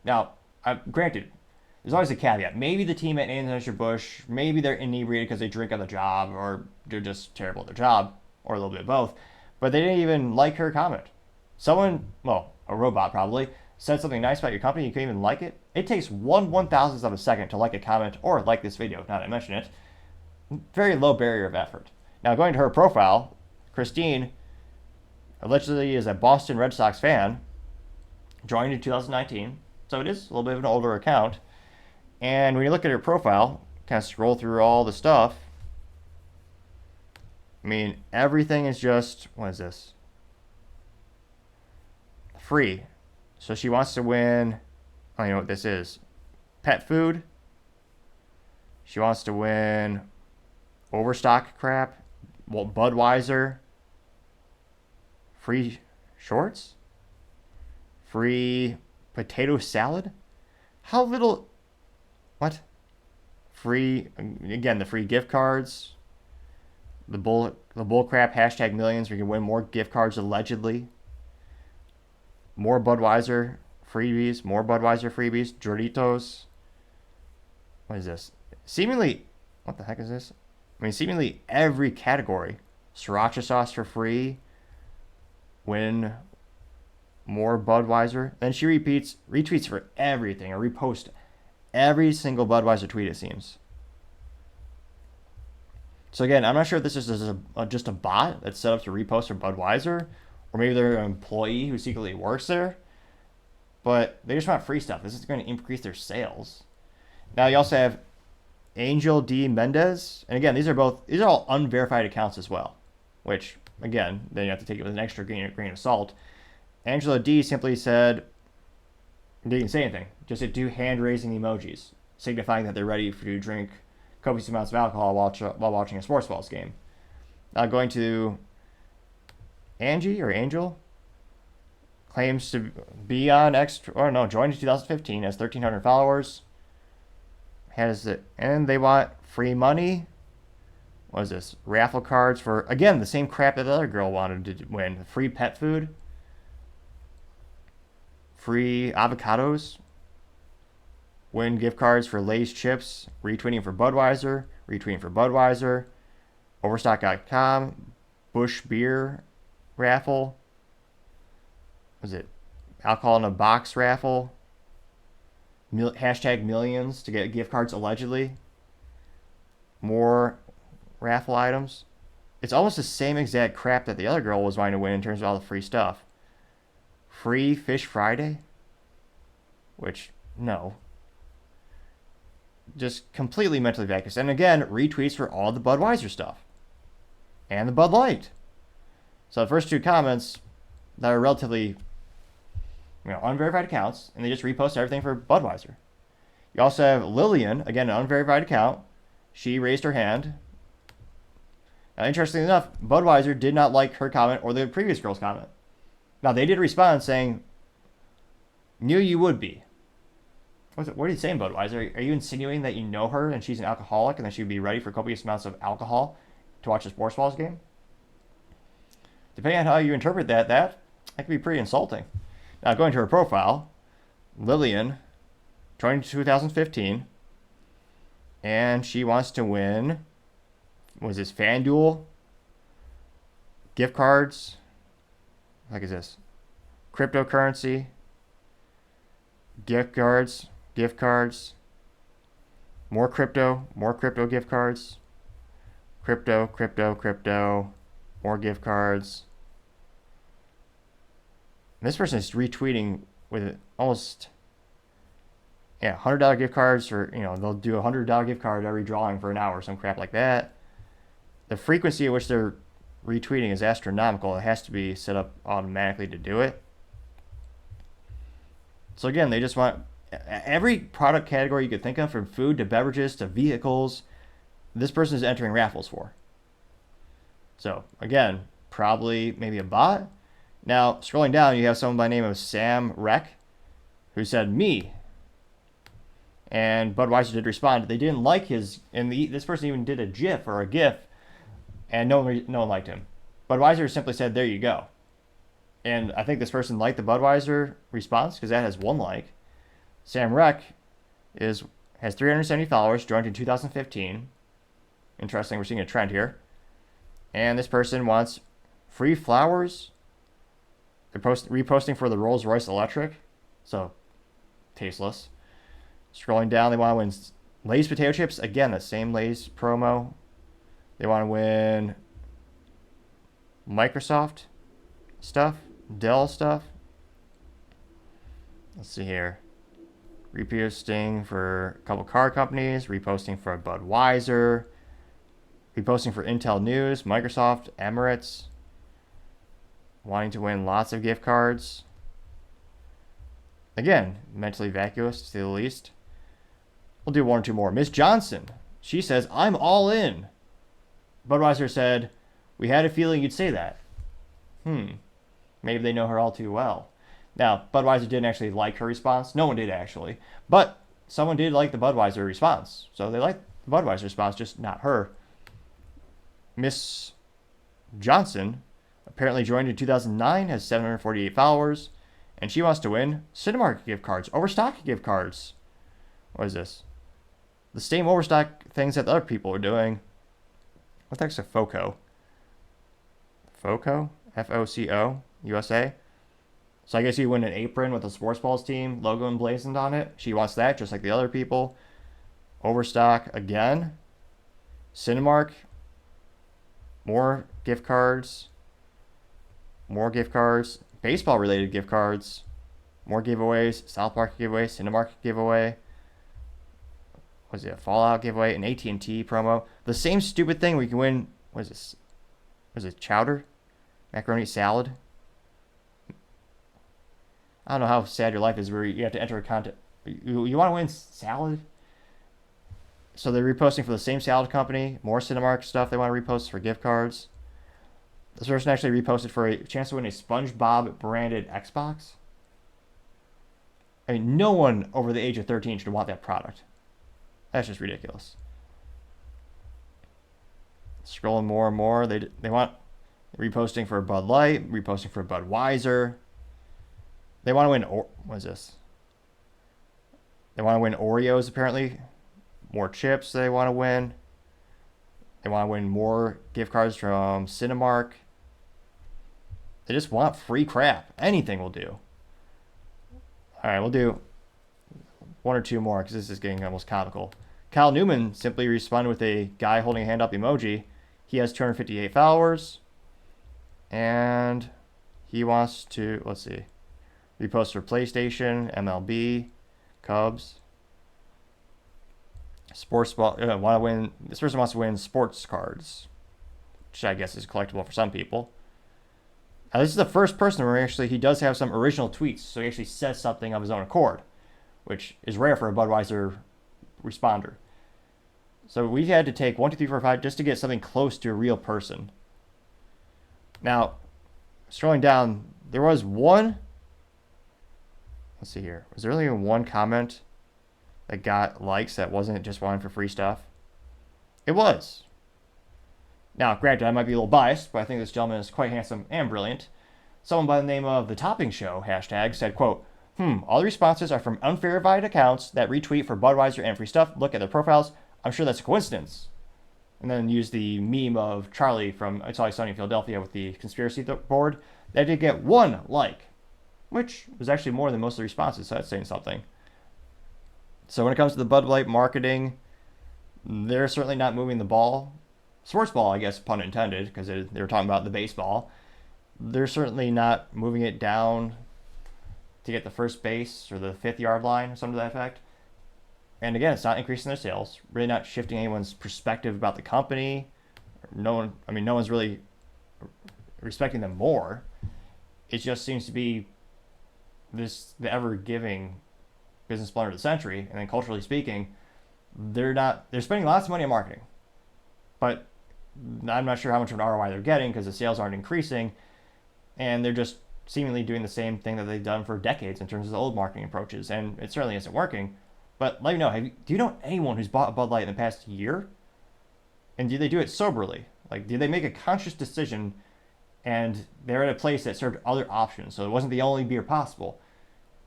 Now, granted, there's always a caveat. Maybe the team at Anheuser-Busch, maybe they're inebriated because they drink on the job, or they're just terrible at their job, or a little bit of both. But they didn't even like her comment. Someone, well, a robot probably, said something nice about your company, you couldn't even like it. It takes 1/1000th of a second to like a comment or like this video, now that I mention it. Very low barrier of effort. Now, going to her profile, Christine allegedly is a Boston Red Sox fan, joined in 2019, so it is a little bit of an older account. And when you look at her profile, kind of scroll through all the stuff, I mean, everything is just, what is this? Free. So she wants to win, I don't know what this is, pet food. She wants to win Overstock crap, well, Budweiser, free shorts, free potato salad. How little, what? Free, again, the free gift cards, the bull crap hashtag millions where you can win more gift cards allegedly. More Budweiser freebies, Doritos. What is this? Seemingly, what the heck is this? I mean, seemingly every category. Sriracha sauce for free. Win more Budweiser. Then she retweets for everything, or reposts every single Budweiser tweet, it seems. So again, I'm not sure if this is just a bot that's set up to repost for Budweiser, or maybe they're an employee who secretly works there, but they just want free stuff. This is going to increase their sales. Now you also have Angel D. Mendez, and again, these are all unverified accounts as well, which again, then you have to take it with an extra grain of salt. Angela D. simply said, they didn't say anything, just did 2 hand-raising emojis, signifying that they're ready to drink copious amounts of alcohol while watching a sports balls game. Now going to Angel, claims to be on joined in 2015, has 1,300 followers. And they want free money. What is this? Raffle cards for, again, the same crap that the other girl wanted to win. Free pet food. Free avocados. Win gift cards for Lay's chips. Retweeting for Budweiser. Overstock.com. Bush beer raffle. Was it alcohol in a box raffle? Hashtag millions to get gift cards allegedly. More raffle items. It's almost the same exact crap that the other girl was wanting to win in terms of all the free stuff. Free Fish Friday? Which, no. Just completely mentally vacuous. And again, retweets for all the Budweiser stuff. And the Bud Light. So the first 2 comments that are relatively unverified accounts, and they just repost everything for Budweiser. You also have Lillian, again, an unverified account. She raised her hand. Now, interestingly enough, Budweiser did not like her comment or the previous girl's comment. Now, they did respond saying, "Knew you would be." What are you saying, Budweiser? Are you insinuating that you know her and she's an alcoholic and that she would be ready for copious amounts of alcohol to watch a sports balls game? Depending on how you interpret that could be pretty insulting. Now, going to her profile, Lillian joined in 2015, and she wants to win, FanDuel, gift cards, is this? Cryptocurrency, gift cards, more crypto gift cards, crypto, more gift cards. And this person is retweeting with almost, yeah, $100 gift cards for, they'll do a $100 gift card every drawing for an hour, some crap like that. The frequency at which they're retweeting is astronomical. It has to be set up automatically to do it. So again, they just want every product category you could think of, from food to beverages to vehicles, this person is entering raffles for. So again, probably maybe a bot. Now, scrolling down, you have someone by the name of Sam Rec, who said, me. And Budweiser did respond. They didn't like his, and this person even did a GIF or a GIF, and no one liked him. Budweiser simply said, there you go. And I think this person liked the Budweiser response because that has one like. Sam Rec has 370 followers, joined in 2015. Interesting, we're seeing a trend here. And this person wants free flowers. They're reposting for the Rolls-Royce Electric, so tasteless. Scrolling down, they want to win Lay's potato chips. Again, the same Lay's promo. They want to win Microsoft stuff, Dell stuff. Let's see here. Reposting for a couple car companies, reposting for Budweiser, reposting for Intel News, Microsoft, Emirates. Wanting to win lots of gift cards. Again, mentally vacuous to say the least. We'll do one or two more. Miss Johnson, she says, I'm all in. Budweiser said, we had a feeling you'd say that. Maybe they know her all too well. Now, Budweiser didn't actually like her response. No one did actually. But someone did like the Budweiser response. So they liked the Budweiser response, just not her. Miss Johnson apparently joined in 2009, has 748 followers, and she wants to win Cinemark gift cards, Overstock gift cards. What is this? The same Overstock things that the other people are doing. What the heck's a FOCO? FOCO? F-O-C-O? USA? So I guess you win an apron with a sports balls team logo emblazoned on it. She wants that, just like the other people. Overstock again. Cinemark. More gift cards. More gift cards. Baseball related gift cards. More giveaways. South Park giveaway. Cinemark giveaway. Was it a Fallout giveaway? An AT&T promo. The same stupid thing where you can win. What is this? Was it chowder? Macaroni salad? I don't know how sad your life is where you have to enter a contest. You want to win salad? So they're reposting for the same salad company. More Cinemark stuff they want to repost for gift cards. This person actually reposted for a chance to win a SpongeBob branded Xbox. I mean, no one over the age of 13 should want that product. That's just ridiculous. Scrolling more and more. They want reposting for Bud Light, reposting for Budweiser. They want to win. What is this? They want to win Oreos, apparently. More chips they want to win. They want to win more gift cards from Cinemark. They just want free crap. Anything will do. All right, we'll do one or two more because this is getting almost comical. Kyle Newman simply responded with a guy holding a hand up emoji. He has 258 followers. And he wants to, let's see, repost for PlayStation, MLB, Cubs. Sports ball, want to win. This person wants to win sports cards, which I guess is collectible for some people. This is the first person where actually he does have some original tweets, so he actually says something of his own accord, which is rare for a Budweiser responder. So we had to take 1, 2, 3, 4, 5 just to get something close to a real person. Now, scrolling down, there was one. Let's see here. Was there only one comment that got likes that wasn't just one for free stuff? It was. Now, granted, I might be a little biased, but I think this gentleman is quite handsome and brilliant. Someone by the name of the Topping Show hashtag said, quote, all the responses are from unverified accounts that retweet for Budweiser and free stuff. Look at their profiles. I'm sure that's a coincidence. And then use the meme of Charlie from It's Always Sunny in Philadelphia with the conspiracy board. That did get one like, which was actually more than most of the responses, so that's saying something. So when it comes to the Bud Light marketing, they're certainly not moving the ball sports ball, I guess, pun intended, because they were talking about the baseball. They're certainly not moving it down to get the first base or the 5 yard line or something to that effect. And again, it's not increasing their sales, really not shifting anyone's perspective about the company. No one's really respecting them more. It just seems to be the ever-giving business blunder of the century. And then culturally speaking, they're spending lots of money on marketing, but I'm not sure how much of an ROI they're getting because the sales aren't increasing, and they're just seemingly doing the same thing that they've done for decades in terms of the old marketing approaches, and it certainly isn't working. But let me know, do you know anyone who's bought a Bud Light in the past year? And do they do it soberly? Like, do they make a conscious decision and they're at a place that served other options, so it wasn't the only beer possible?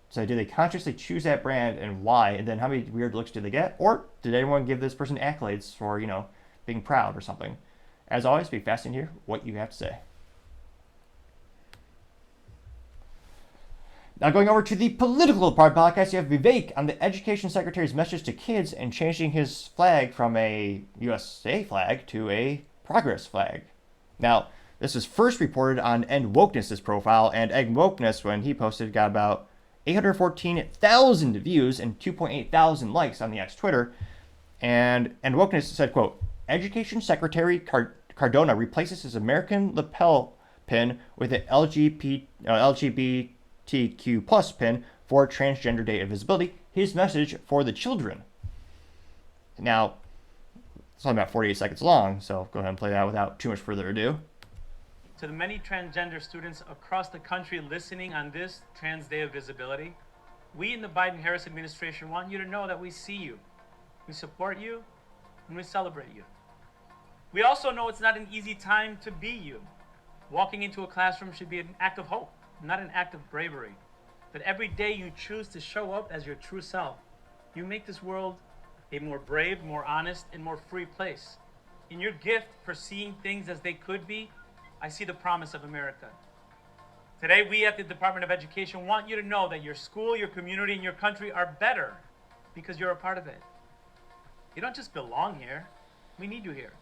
So do they consciously choose that brand, and why? And then how many weird looks do they get? Or did anyone give this person accolades for, being proud or something? As always, be fascinated to hear what you have to say. Now going over to the political part of the podcast, you have Vivek on the Education Secretary's message to kids and changing his flag from a USA flag to a progress flag. Now, this was first reported on End Wokeness's profile, and End Wokeness, when he posted, got about 814,000 views and 2.8 thousand likes on the X Twitter. And Wokeness said, quote, Education Secretary Cardona replaces his American lapel pin with an LGBTQ plus pin for Transgender Day of Visibility. His message for the children. Now, it's only about 48 seconds long, so go ahead and play that without too much further ado. To the many transgender students across the country listening on this Trans Day of Visibility, we in the Biden-Harris administration want you to know that we see you, we support you, and we celebrate you. We also know it's not an easy time to be you. Walking into a classroom should be an act of hope, not an act of bravery. That every day you choose to show up as your true self, you make this world a more brave, more honest, and more free place. In your gift for seeing things as they could be, I see the promise of America. Today, we at the Department of Education want you to know that your school, your community, and your country are better because you're a part of it. You don't just belong here, we need you here.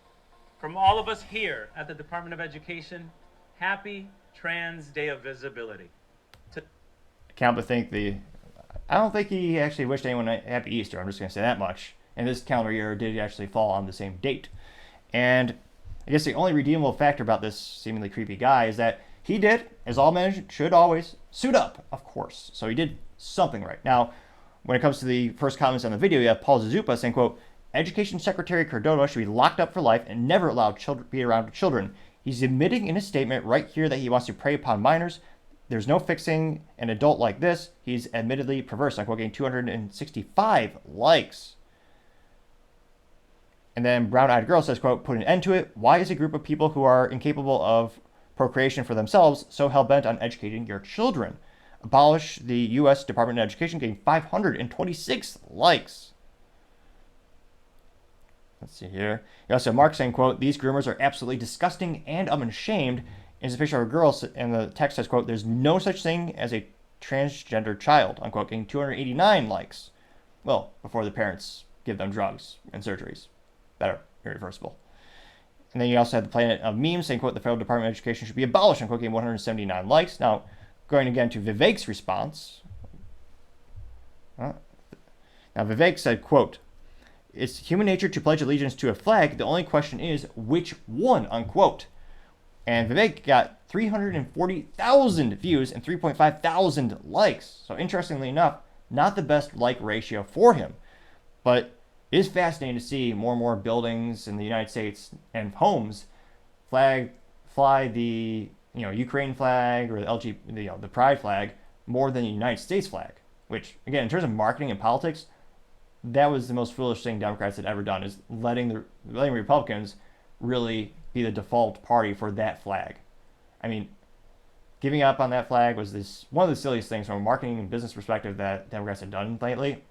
From all of us here at the Department of Education, happy Trans Day of Visibility. I can't but think I don't think he actually wished anyone a happy Easter, I'm just going to say that much. And this calendar year did actually fall on the same date. And I guess the only redeemable factor about this seemingly creepy guy is that he did, as all men should always, suit up, of course. So he did something right. Now, when it comes to the first comments on the video, you have Paul Zazupa saying, quote, Education Secretary Cardona should be locked up for life and never allowed children be around children. He's admitting in his statement right here that he wants to prey upon minors. There's no fixing an adult like this. He's admittedly perverse. I'm quoting 265 likes. And then Brown Eyed Girl says, quote, put an end to it. Why is a group of people who are incapable of procreation for themselves so hell-bent on educating your children? Abolish the U.S. Department of Education, getting 526 likes. Let's see here. You also have Mark saying, quote, these groomers are absolutely disgusting and unashamed. Is a picture of a girl, and the text says, quote, there's no such thing as a transgender child, unquote, getting 289 likes. Well, before the parents give them drugs and surgeries that are irreversible. And then you also have the Planet of Memes saying, quote, the federal Department of Education should be abolished, unquote, getting 179 likes. Now, going again to Vivek's response. Now, Vivek said, quote, it's human nature to pledge allegiance to a flag. The only question is, which one, unquote. And Vivek got 340,000 views and 3.5 thousand likes. So interestingly enough, not the best like ratio for him. But it is fascinating to see more and more buildings in the United States and homes fly the Ukraine flag or the Pride flag more than the United States flag. Which, again, in terms of marketing and politics, that was the most foolish thing Democrats had ever done, is letting Republicans really be the default party for that flag. I mean, giving up on that flag was one of the silliest things from a marketing and business perspective that Democrats had done lately.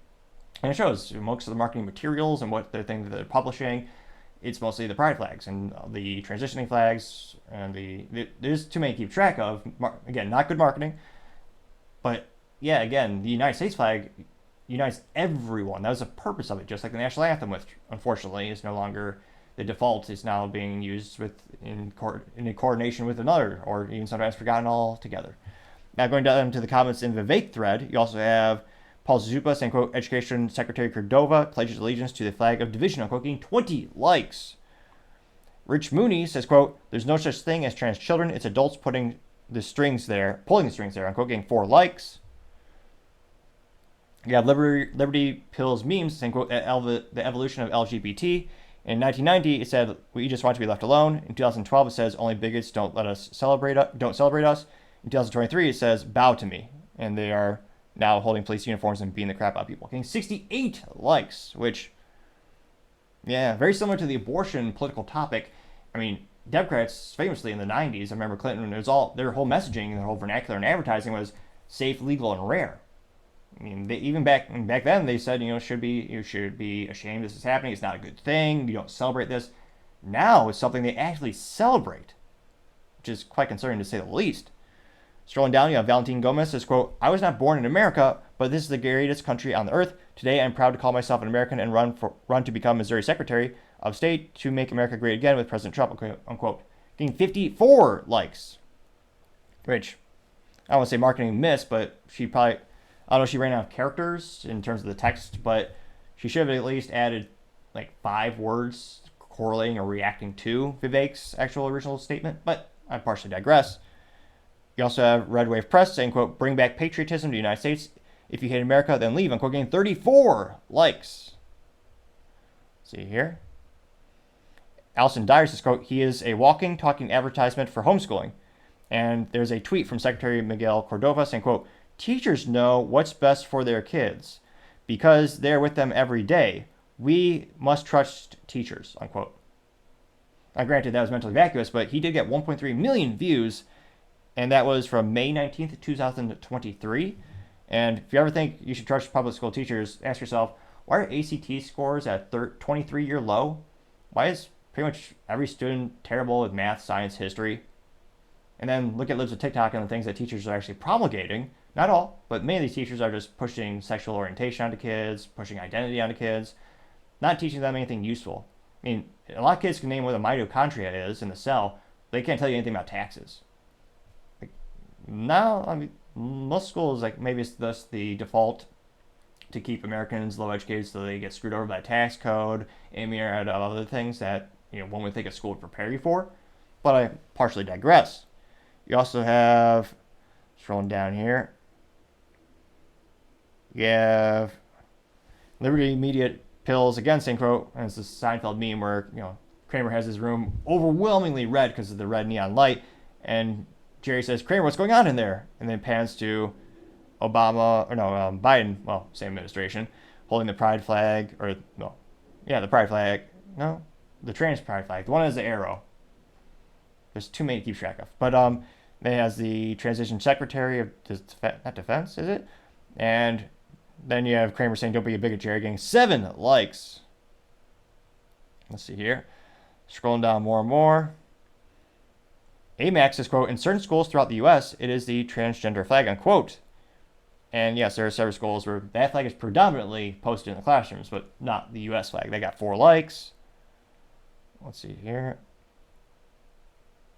And it shows most of the marketing materials and what they're publishing. It's mostly the pride flags and the transitioning flags, and there's too many to keep track of. Again, not good marketing. But yeah, again, the United States flag unites everyone. That was the purpose of it. Just like the national anthem, which unfortunately is no longer the default is now being used in coordination with another, or even sometimes forgotten altogether. Now going down to the comments in the Vivek thread, you also have Paul Zupa saying, quote, Education Secretary Cordova pledges allegiance to the flag of division, unquote, getting 20 likes. Rich Mooney says, quote, there's no such thing as trans children. It's adults pulling the strings there, unquote, getting 4 likes. You have Liberty Pills memes saying, quote, the evolution of LGBT. In 1990, it said, we just want to be left alone. In 2012, it says, only bigots don't celebrate us. In 2023, it says, bow to me. And they are now holding police uniforms and beating the crap out of people. Getting 68 likes, which, yeah, very similar to the abortion political topic. I mean, Democrats famously in the 90s, I remember Clinton, it was all, their whole messaging, their whole vernacular and advertising was safe, legal, and rare. I mean, even back then, they said, you should be ashamed this is happening. It's not a good thing. You don't celebrate this. Now it's something they actually celebrate, which is quite concerning to say the least. Strolling down, you have Valentin Gomez says, quote, I was not born in America, but this is the greatest country on the earth. Today, I'm proud to call myself an American and run to become Missouri Secretary of State to make America great again with President Trump, unquote. Getting 54 likes, which I don't want to say marketing miss, but she probably, I don't know if she ran out of characters in terms of the text, but she should have at least added like 5 words correlating or reacting to Vivek's actual original statement, but I partially digress. You also have Red Wave Press saying, quote, bring back patriotism to the United States. If you hate America, then leave, unquote, getting 34 likes. See here. Allison Dyer says, quote, he is a walking, talking advertisement for homeschooling. And there's a tweet from Secretary Miguel Cordova saying, quote, teachers know what's best for their kids because they're with them every day. We must trust teachers, unquote. Now, granted, that was mentally vacuous, but he did get 1.3 million views, and that was from May 19th, 2023. And if you ever think you should trust public school teachers, ask yourself, why are ACT scores at 23-year low? Why is pretty much every student terrible with math, science, history? And then look at Libs of TikTok and the things that teachers are actually promulgating. Not all, but many of these teachers are just pushing sexual orientation onto kids, pushing identity onto kids, not teaching them anything useful. I mean, a lot of kids can name what a mitochondria is in the cell, but they can't tell you anything about taxes. Now, I mean, most schools, like, maybe it's thus the default to keep Americans low educated so they get screwed over by tax code and myriad of other things that, one would think a school would prepare you for. But I partially digress. You also have, scrolling down here, you have Liberty Media Pills again saying, quote, and it's this Seinfeld meme where, Kramer has his room overwhelmingly red because of the red neon light, and Jerry says, Kramer, what's going on in there? And then pans to Biden, well, same administration, holding the pride flag, the pride flag, the trans pride flag, the one that has the arrow. There's too many to keep track of. But then has the transition secretary of not defense, is it? And then you have Kramer saying, don't be a bigot, Jerry, getting 7 likes. Let's see here. Scrolling down more and more. AMAX says, quote, in certain schools throughout the U.S., it is the transgender flag, unquote. And yes, there are several schools where that flag is predominantly posted in the classrooms, but not the U.S. flag. They got 4 likes. Let's see here.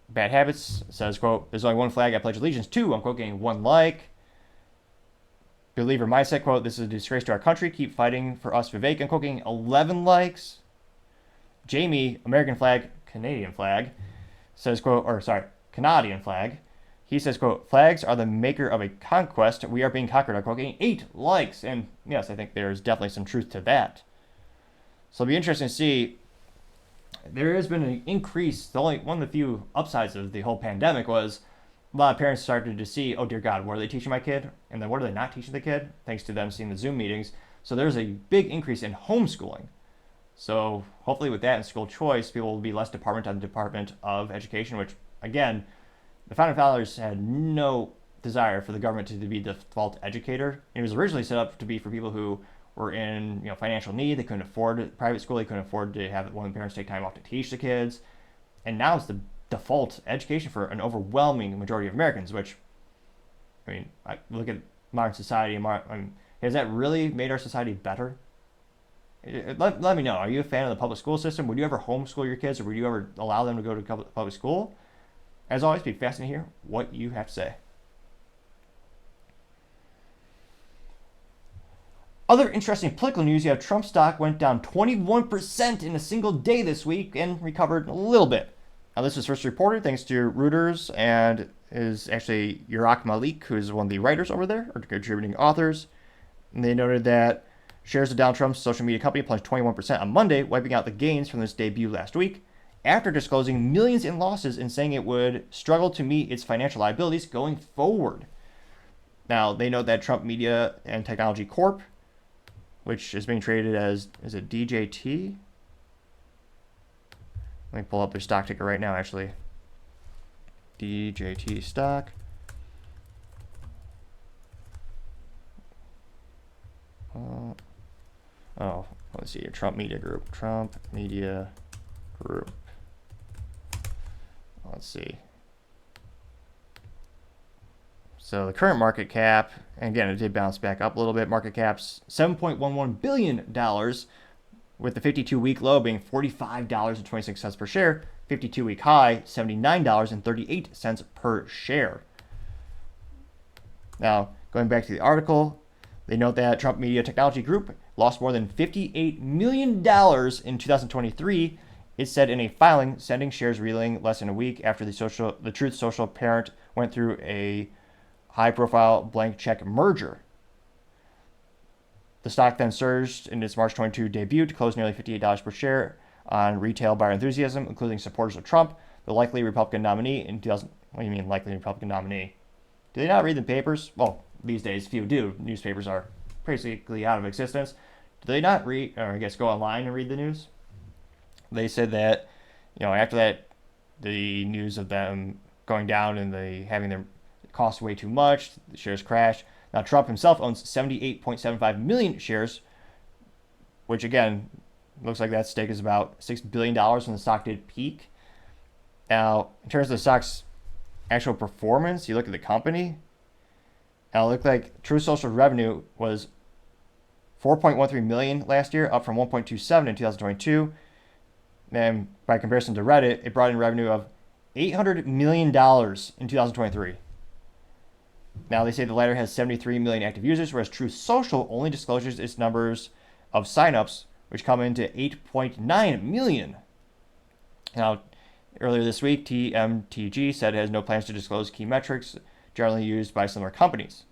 Bad Habits says, quote, there's only one flag I pledge allegiance to, unquote, getting 1 like. Believer Mindset, quote, this is a disgrace to our country. Keep fighting for us, Vivek, unquote, getting 11 likes. Jamie, American flag, Canadian flag, says, quote, Canadian flag. He says, quote, flags are the maker of a conquest. We are being conquered, unquote, getting 8 likes. And yes, I think there's definitely some truth to that. So it'll be interesting to see. There has been an increase. The only one of the few upsides of the whole pandemic was a lot of parents started to see, oh dear God, what are they teaching my kid? And then what are they not teaching the kid? Thanks to them seeing the Zoom meetings. So there's a big increase in homeschooling. So hopefully with that and school choice, people will be less dependent on the Department of Education, which, again, the founding fathers had no desire for the government to be the default educator. It was originally set up to be for people who were in financial need. They couldn't afford private school. They couldn't afford to have one of the parents take time off to teach the kids. And now it's the default education for an overwhelming majority of Americans, which, I look at modern society. Has that really made our society better? Let me know. Are you a fan of the public school system? Would you ever homeschool your kids, or would you ever allow them to go to public school? As always, be fascinated to hear what you have to say. Other interesting political news, you have Trump stock went down 21% in a single day this week and recovered a little bit. Now, this was first reported thanks to Reuters and is actually Yurak Malik, who is one of the writers over there, or contributing authors. And they noted that shares of Donald Trump's social media company plunged 21% on Monday, wiping out the gains from this debut last week, after disclosing millions in losses and saying it would struggle to meet its financial liabilities going forward. Now, they note that Trump Media and Technology Corp., which is being traded as, is it DJT? Let me pull up their stock ticker right now, actually. DJT stock. Let's see here. Trump Media Group. Trump Media Group. Let's see. So the current market cap, and again, it did bounce back up a little bit. Market cap's $7.11 billion, with the 52-week low being $45.26 per share, 52-week high, $79.38 per share. Now, going back to the article, they note that Trump Media Technology Group lost more than $58 million in 2023. It said in a filing, sending shares reeling less than a week after the Truth Social parent went through a high-profile blank check merger. The stock then surged in its March 22 debut to close nearly $58 per share on retail buyer enthusiasm, including supporters of Trump, the likely Republican nominee in 2000. What do you mean, likely Republican nominee? Do they not read the papers? Well, these days, few do. Newspapers are basically out of existence. Do they not read, or I guess go online and read the news? They said that, after that, the news of them going down and having their cost way too much, the shares crashed. Now, Trump himself owns 78.75 million shares, which again, looks like that stake is about $6 billion when the stock did peak. Now, in terms of the stock's actual performance, you look at the company, now it looked like True Social revenue was $4.13 million last year, up from $1.27 in 2022. And by comparison to Reddit, it brought in revenue of $800 million in 2023. Now, they say the latter has 73 million active users, whereas True Social only discloses its numbers of signups, which come into 8.9 million. Now, earlier this week, TMTG said it has no plans to disclose key metrics generally used by similar companies.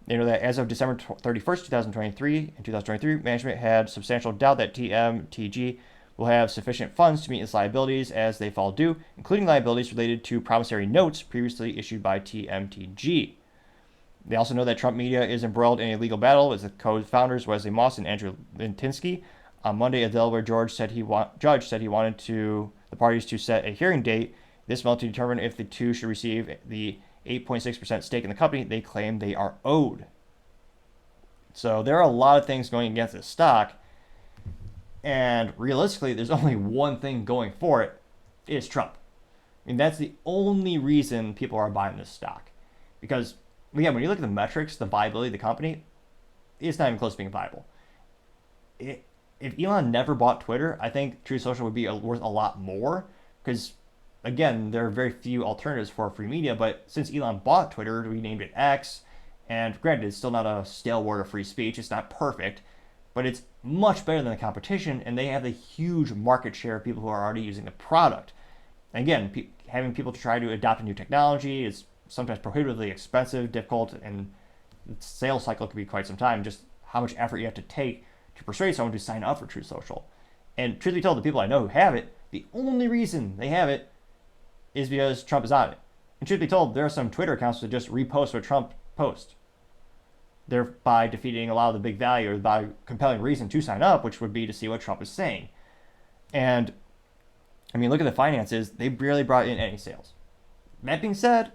They know that as of December 31st, 2023, management had substantial doubt that TMTG will have sufficient funds to meet its liabilities as they fall due, including liabilities related to promissory notes previously issued by TMTG. They also know that Trump Media is embroiled in a legal battle with the co-founders Wesley Moss and Andrew Lintinsky. On Monday, a Delaware judge said he wanted the parties to set a hearing date this month to determine if the two should receive the 8.6% stake in the company they claim they are owed. So there are a lot of things going against this stock, and realistically, there's only one thing going for it, is Trump. I mean, that's the only reason people are buying this stock. Because, again, when you look at the metrics, the viability of the company, it's not even close to being viable. If Elon never bought Twitter, I think True Social would be worth a lot more. Because, again, there are very few alternatives for free media. But since Elon bought Twitter, we named it X. And granted, it's still not a stalwart of free speech. It's not perfect. But it's much better than the competition, and they have the huge market share of people who are already using the product. And again, having people to try to adopt a new technology is sometimes prohibitively expensive, difficult, and the sales cycle can be quite some time, just how much effort you have to take to persuade someone to sign up for True Social. And truth be told, the people I know who have it, the only reason they have it is because Trump is on it. And truth be told, there are some Twitter accounts that just repost what Trump posts, thereby defeating a lot of the big value or by compelling reason to sign up, which would be to see what Trump is saying. And, I mean, look at the finances. They barely brought in any sales. That being said,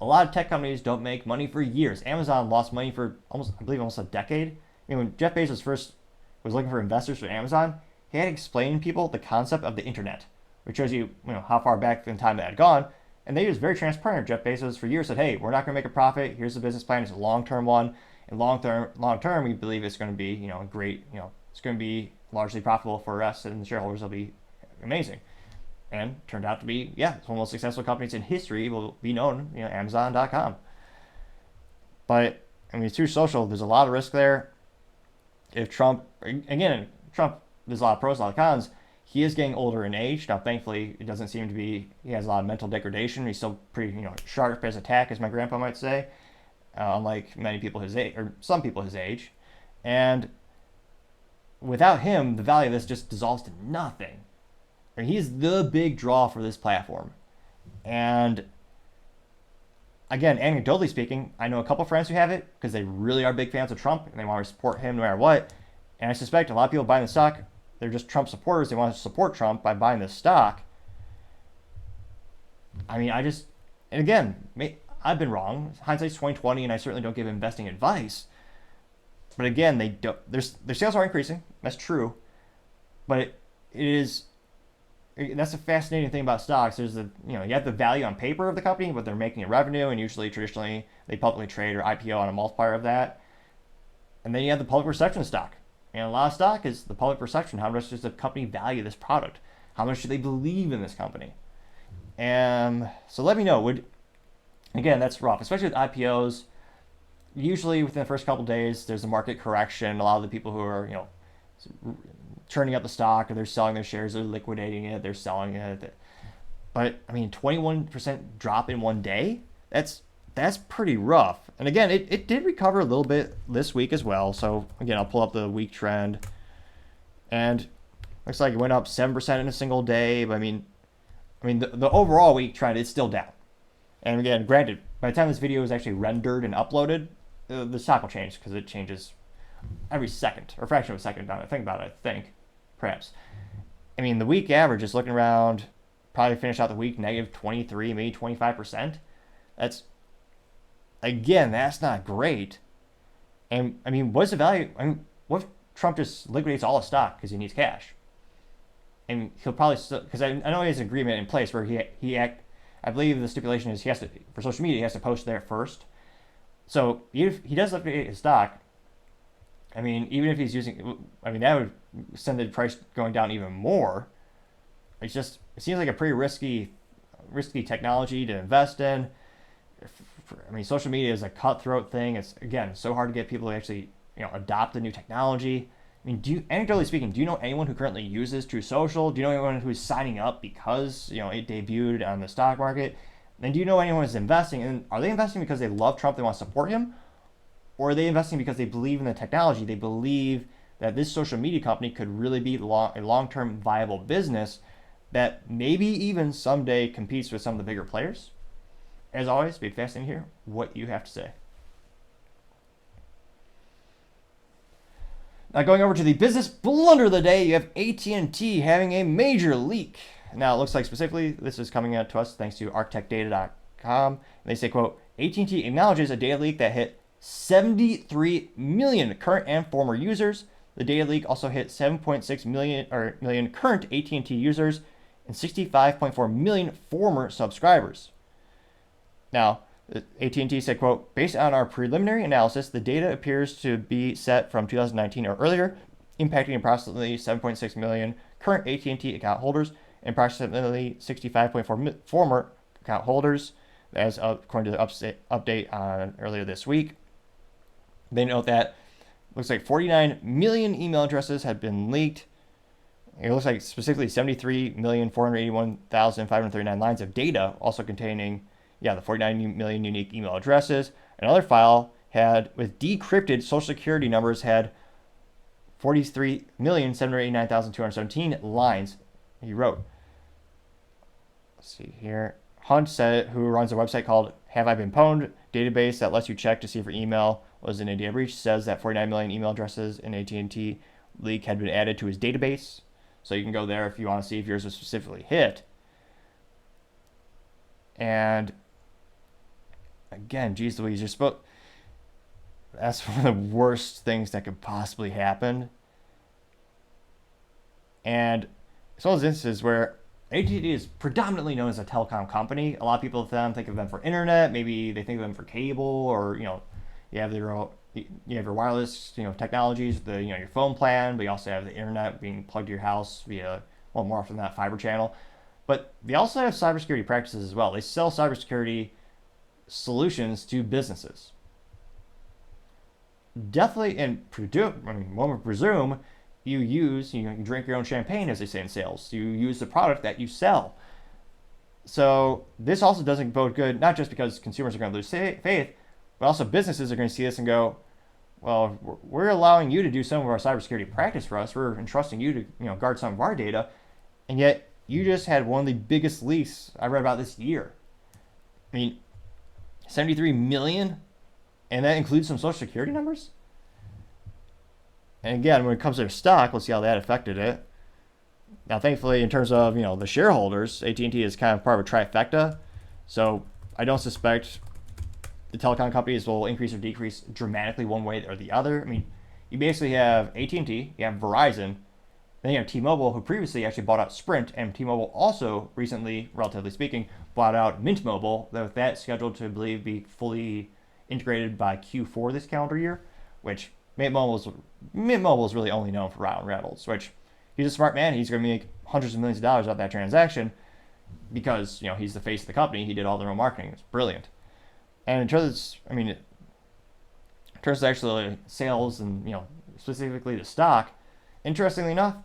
a lot of tech companies don't make money for years. Amazon lost money for almost a decade. I mean, when Jeff Bezos first was looking for investors for Amazon, he had to explain to people the concept of the internet, which shows you, how far back in time that had gone. And they was very transparent. Jeff Bezos for years said, hey, we're not going to make a profit. Here's the business plan. It's a long-term one. And long term, we believe it's going to be, a great, it's going to be largely profitable for us and the shareholders. Will be amazing. And turned out to be, it's one of the most successful companies in history. Will be known, Amazon.com. But I mean, Truth Social, there's a lot of risk there. If Trump, there's a lot of pros, a lot of cons. He is getting older in age. Now, thankfully, it doesn't seem to be, he has a lot of mental degradation. He's still pretty, sharp as a tack, as my grandpa might say, unlike many people his age, or some people his age. And without him, the value of this just dissolves to nothing. I mean, he's the big draw for this platform. And again, anecdotally speaking, I know a couple friends who have it because they really are big fans of Trump and they want to support him no matter what. And I suspect a lot of people buying the stock, they're just Trump supporters. They want to support Trump by buying this stock. I mean, and again, I've been wrong. Hindsight's 2020, and I certainly don't give investing advice. But again, their sales are increasing. That's true. But that's a fascinating thing about stocks. There's you have the value on paper of the company, but they're making a revenue, and usually, traditionally, they publicly trade or IPO on a multiplier of that. And then you have the public perception of stock. And a lot of stock is the public perception. How much does the company value this product? How much do they believe in this company? And so let me know. Again, that's rough, especially with IPOs. Usually within the first couple of days, there's a market correction. A lot of the people who are, turning up the stock, or they're selling their shares, they're liquidating it, they're selling it. But I mean, 21% drop in one day, that's pretty rough. And again, it did recover a little bit this week as well. So again, I'll pull up the week trend, and looks like it went up 7% in a single day. But I mean the overall week trend is still down. And again, granted, by the time this video is actually rendered and uploaded, the stock will change because it changes every second, or fraction of a second. Now I think about it, perhaps. I mean, the week average is looking around, probably finish out the week negative 23, maybe 25%. That's not great. And I mean, what's the value? I mean, what if Trump just liquidates all his stock because he needs cash? And he'll probably still, because I know he has an agreement in place where I believe the stipulation is for social media, he has to post there first. So if he does liquidate his stock, I mean, even if he's that would send the price going down even more. It seems like a pretty risky technology to invest in. I mean, social media is a cutthroat thing. It's, again, so hard to get people to actually, adopt the new technology. I mean, anecdotally speaking, do you know anyone who currently uses True Social? Do you know anyone who's signing up because, it debuted on the stock market? Then do you know anyone who's investing? And are they investing because they love Trump, they want to support him? Or are they investing because they believe in the technology? They believe that this social media company could really be a long-term viable business that maybe even someday competes with some of the bigger players? As always, be fascinating to hear what you have to say. Now, going over to the business blunder of the day, you have AT&T having a major leak. Now, it looks like specifically this is coming out to us thanks to architectdata.com. They say, quote, AT&T acknowledges a data leak that hit 73 million current and former users. The data leak also hit 7.6 million current AT&T users and 65.4 million former subscribers. Now, AT&T said, quote, based on our preliminary analysis, the data appears to be set from 2019 or earlier, impacting approximately 7.6 million current AT&T account holders and approximately 65.4 former account holders, as according to the update on earlier this week. They note that looks like 49 million email addresses had been leaked. It looks like specifically 73,481,539 lines of data, also containing the 49 million unique email addresses. Another file with decrypted social security numbers had 43,789,217 lines, he wrote. Let's see here. Hunt who runs a website called Have I Been Pwned, database that lets you check to see if your email was in a data breach, says that 49 million email addresses in AT&T leak had been added to his database. So you can go there if you want to see if yours was specifically hit. And again, geez Louise, that's one of the worst things that could possibly happen. And it's one of those instances where AT&T is predominantly known as a telecom company. A lot of people think of them for internet. Maybe they think of them for cable, or you have You have your wireless, technologies, your phone plan, but you also have the internet being plugged to your house via, well, more often than that, fiber channel. But they also have cybersecurity practices as well. They sell cybersecurity solutions to businesses. Definitely, and one would presume you drink your own champagne, as they say in sales. You use the product that you sell. So this also doesn't bode good, not just because consumers are going to lose faith, but also businesses are going to see this and go, well, we're allowing you to do some of our cybersecurity practice for us. We're entrusting you to guard some of our data, and yet you just had one of the biggest leaks I read about this year. I mean, 73 million, and that includes some social security numbers. And again, when it comes to their stock, let's see how that affected it. Now, thankfully, in terms of the shareholders, AT&T is kind of part of a trifecta, so I don't suspect the telecom companies will increase or decrease dramatically one way or the other. I mean, you basically have AT&T, you have Verizon, then you have T-Mobile, who previously actually bought out Sprint, and T-Mobile also recently, relatively speaking, bought out Mint Mobile, with that scheduled to, I believe, be fully integrated by Q4 this calendar year, which Mint Mobile is really only known for Ryan Reynolds, which he's a smart man. He's going to make hundreds of millions of dollars out of that transaction because, he's the face of the company. He did all their own marketing. It's brilliant. And in terms of actually sales and, specifically the stock, interestingly enough,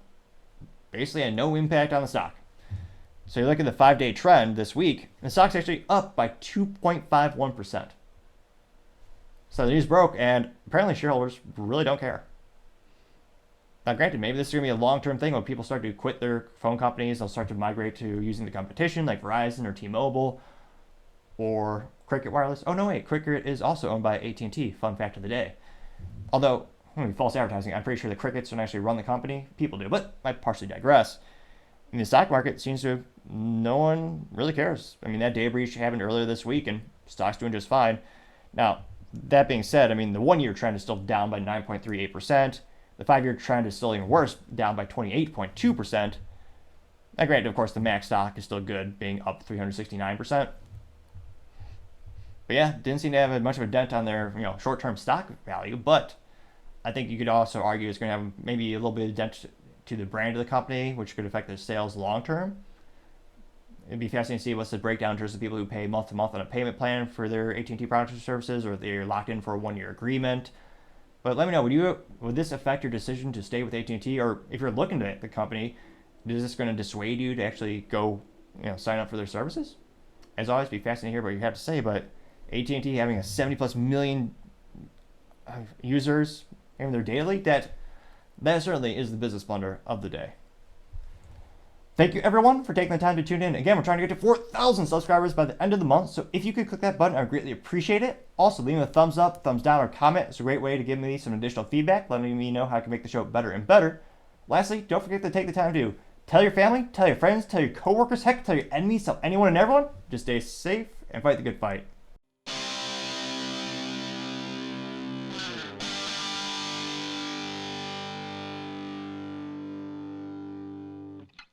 basically had no impact on the stock. So you look at the 5-day trend this week, the stock's actually up by 2.51%. So the news broke, and apparently shareholders really don't care. Now, granted, maybe this is going to be a long-term thing when people start to quit their phone companies. They'll start to migrate to using the competition like Verizon or T-Mobile or Cricket Wireless. Oh, no, wait. Cricket is also owned by AT&T. Fun fact of the day. Although, false advertising. I'm pretty sure the Crickets don't actually run the company. People do, but I partially digress. In the stock market, seems to no one really cares. I mean, that day breach happened earlier this week, and stock's doing just fine. Now, that being said, the 1-year trend is still down by 9.38%. The 5-year trend is still even worse, down by 28.2%. Now, granted, of course, the max stock is still good, being up 369%. But yeah, didn't seem to have much of a dent on their short-term stock value. But I think you could also argue it's going to have maybe a little bit of dent to the brand of the company, which could affect their sales long-term. It'd be fascinating to see what's the breakdown in terms of people who pay month to month on a payment plan for their AT&T products or services, or they're locked in for a 1-year agreement. But let me know, would this affect your decision to stay with AT&T, or if you're looking at the company, is this going to dissuade you to actually go, sign up for their services? As always, be fascinating to hear what you have to say. But AT&T having a 70+ million users in their data leak, that certainly is the business blunder of the day. Thank you, everyone, for taking the time to tune in. Again, we're trying to get to 4,000 subscribers by the end of the month, so if you could click that button, I would greatly appreciate it. Also, leave me a thumbs up, thumbs down, or comment. It's a great way to give me some additional feedback, letting me know how I can make the show better and better. Lastly, don't forget to take the time to tell your family, tell your friends, tell your coworkers, heck, tell your enemies, tell anyone and everyone. Just stay safe and fight the good fight.